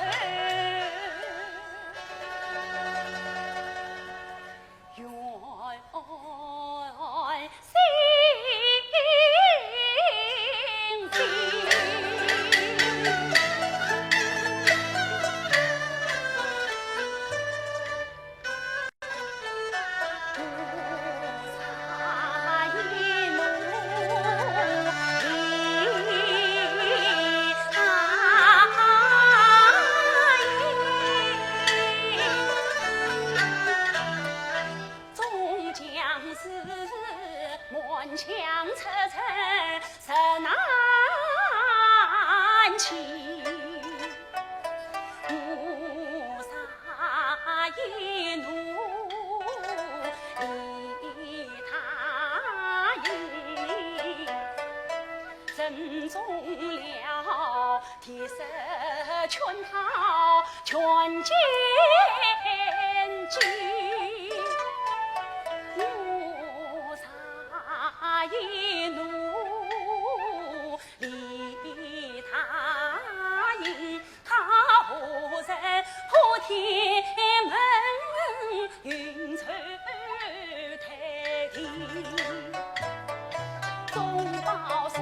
[SPEAKER 3] 怨心满腔赤诚实难弃，无杀一怒利他意，正中了铁石圈套全歼击。一怒利他应，他何人破天门云愁太平，中报虽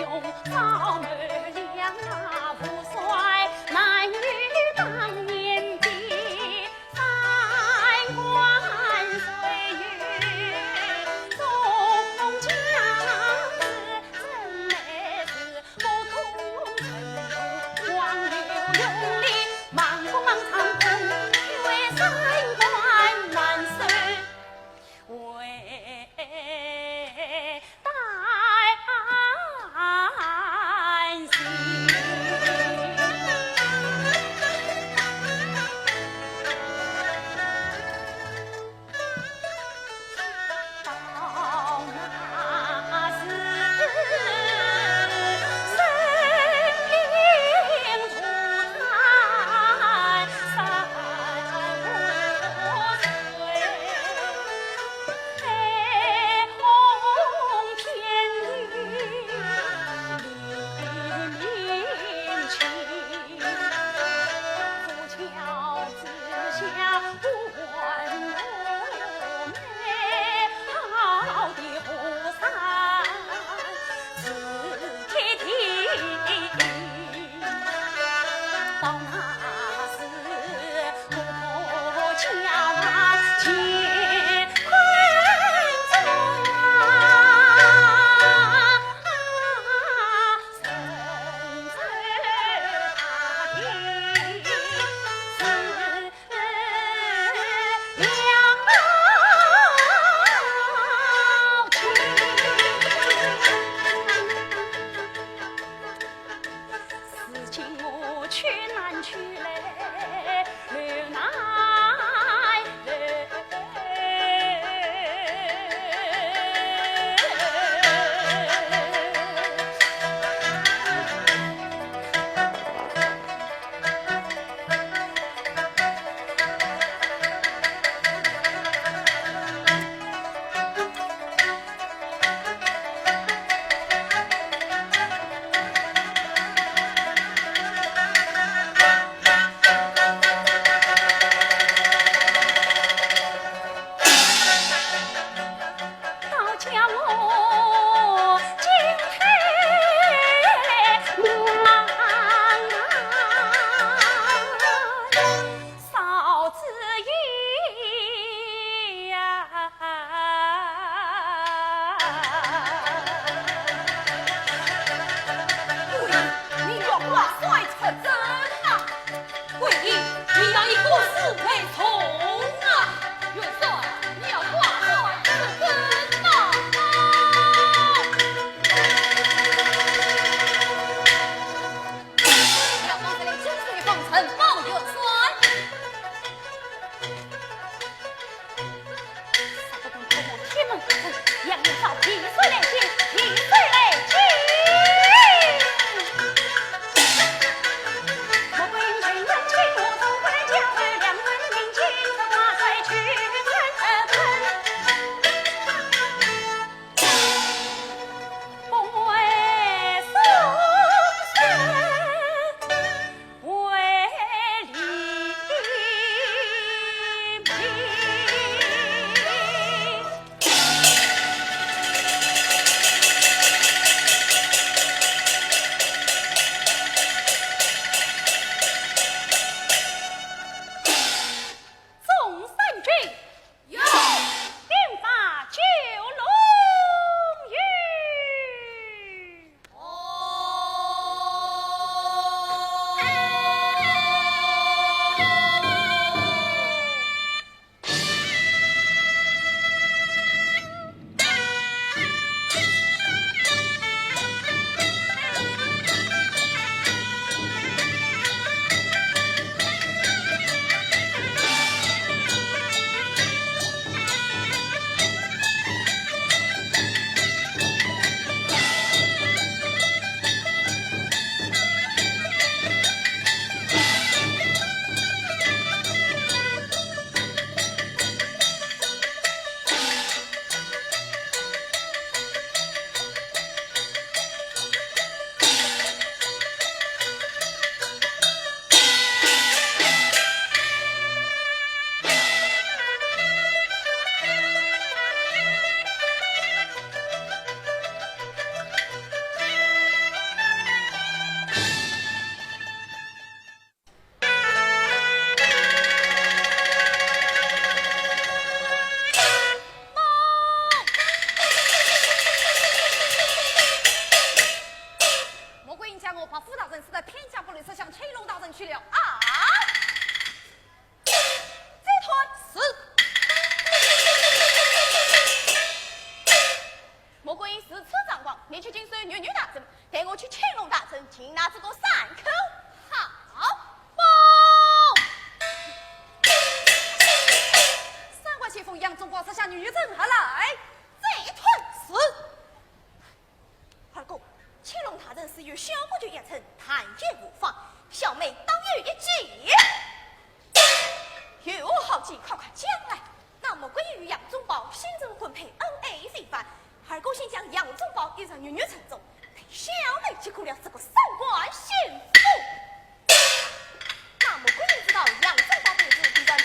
[SPEAKER 3] 用赵满良，无帅难与当年兵。
[SPEAKER 4] 那么，贵人知道杨宗保的儿子必然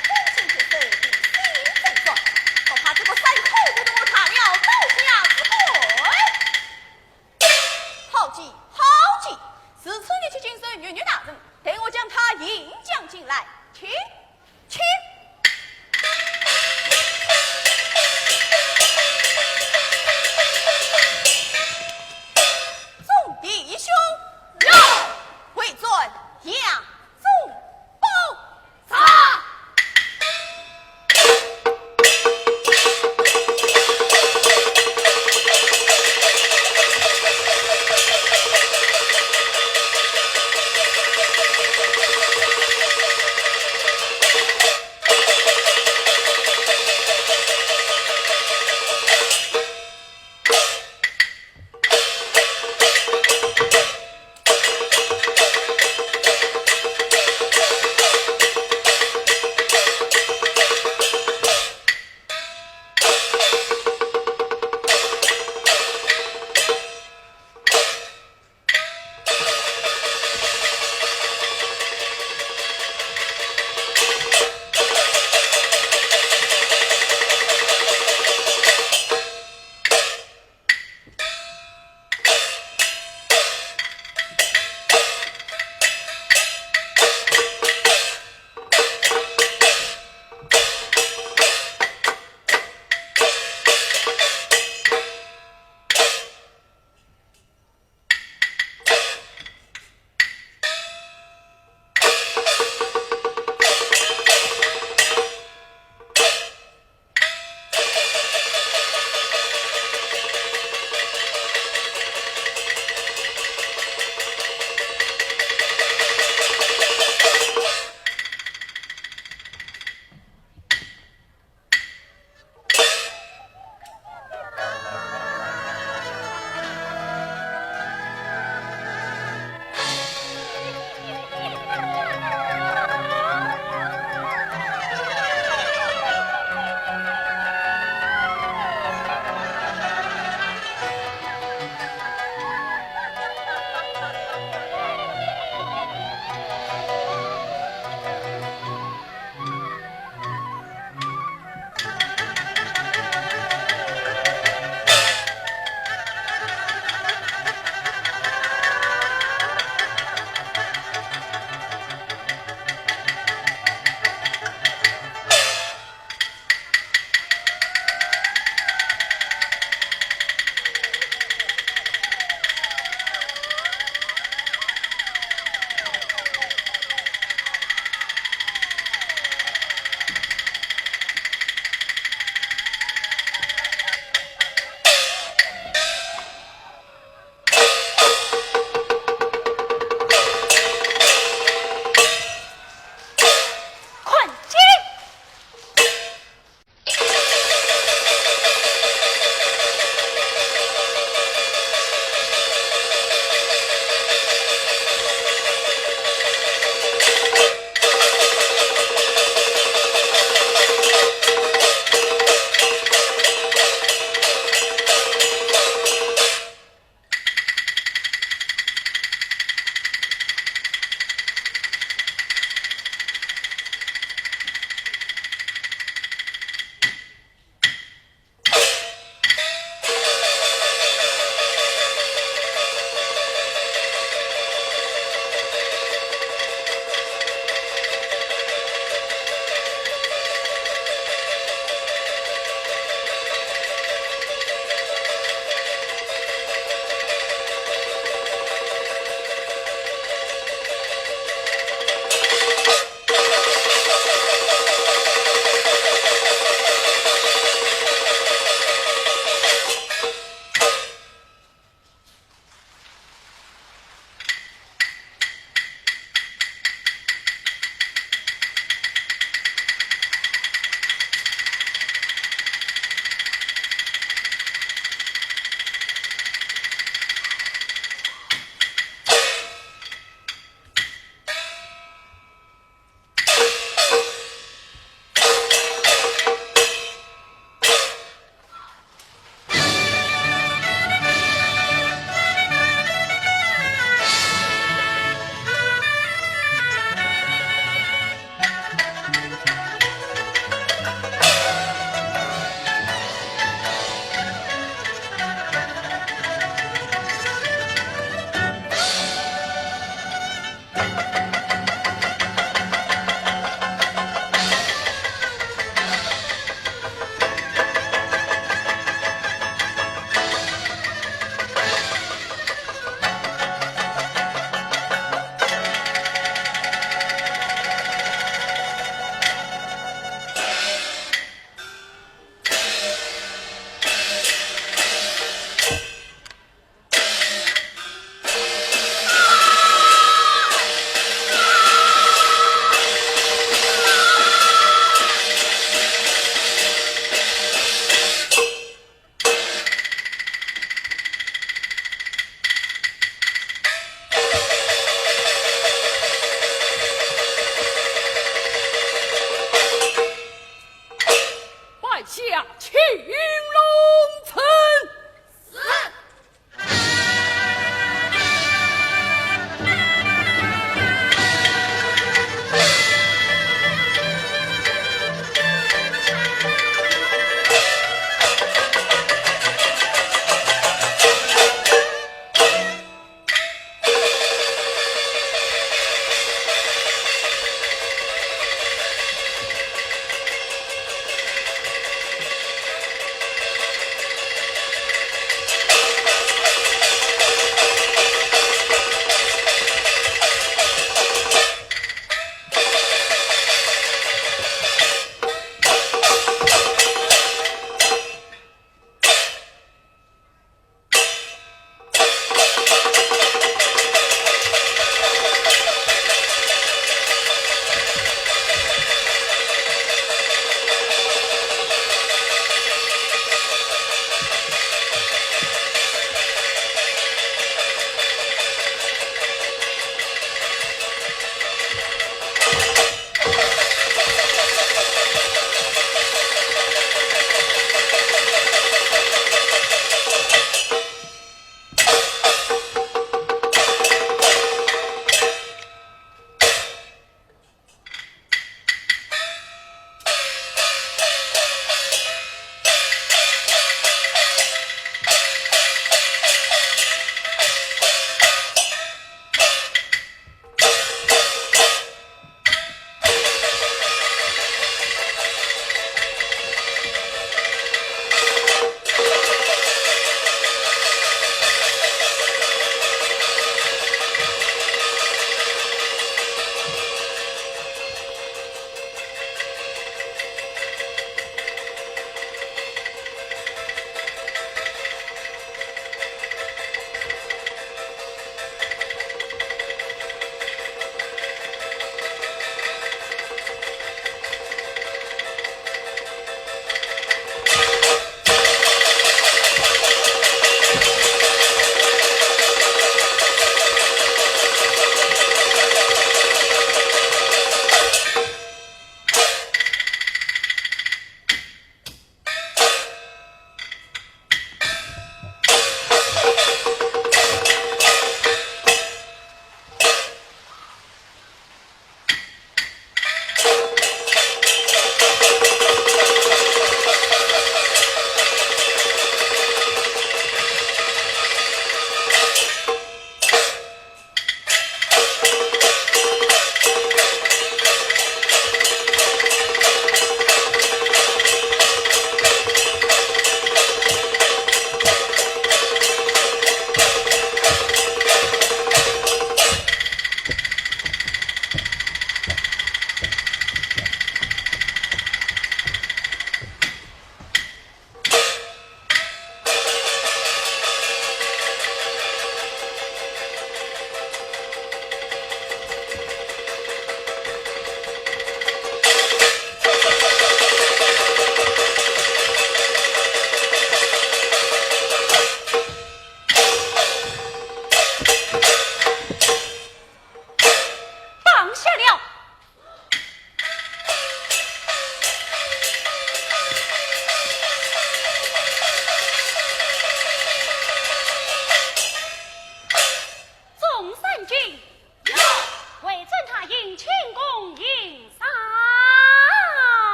[SPEAKER 2] 下青龙村。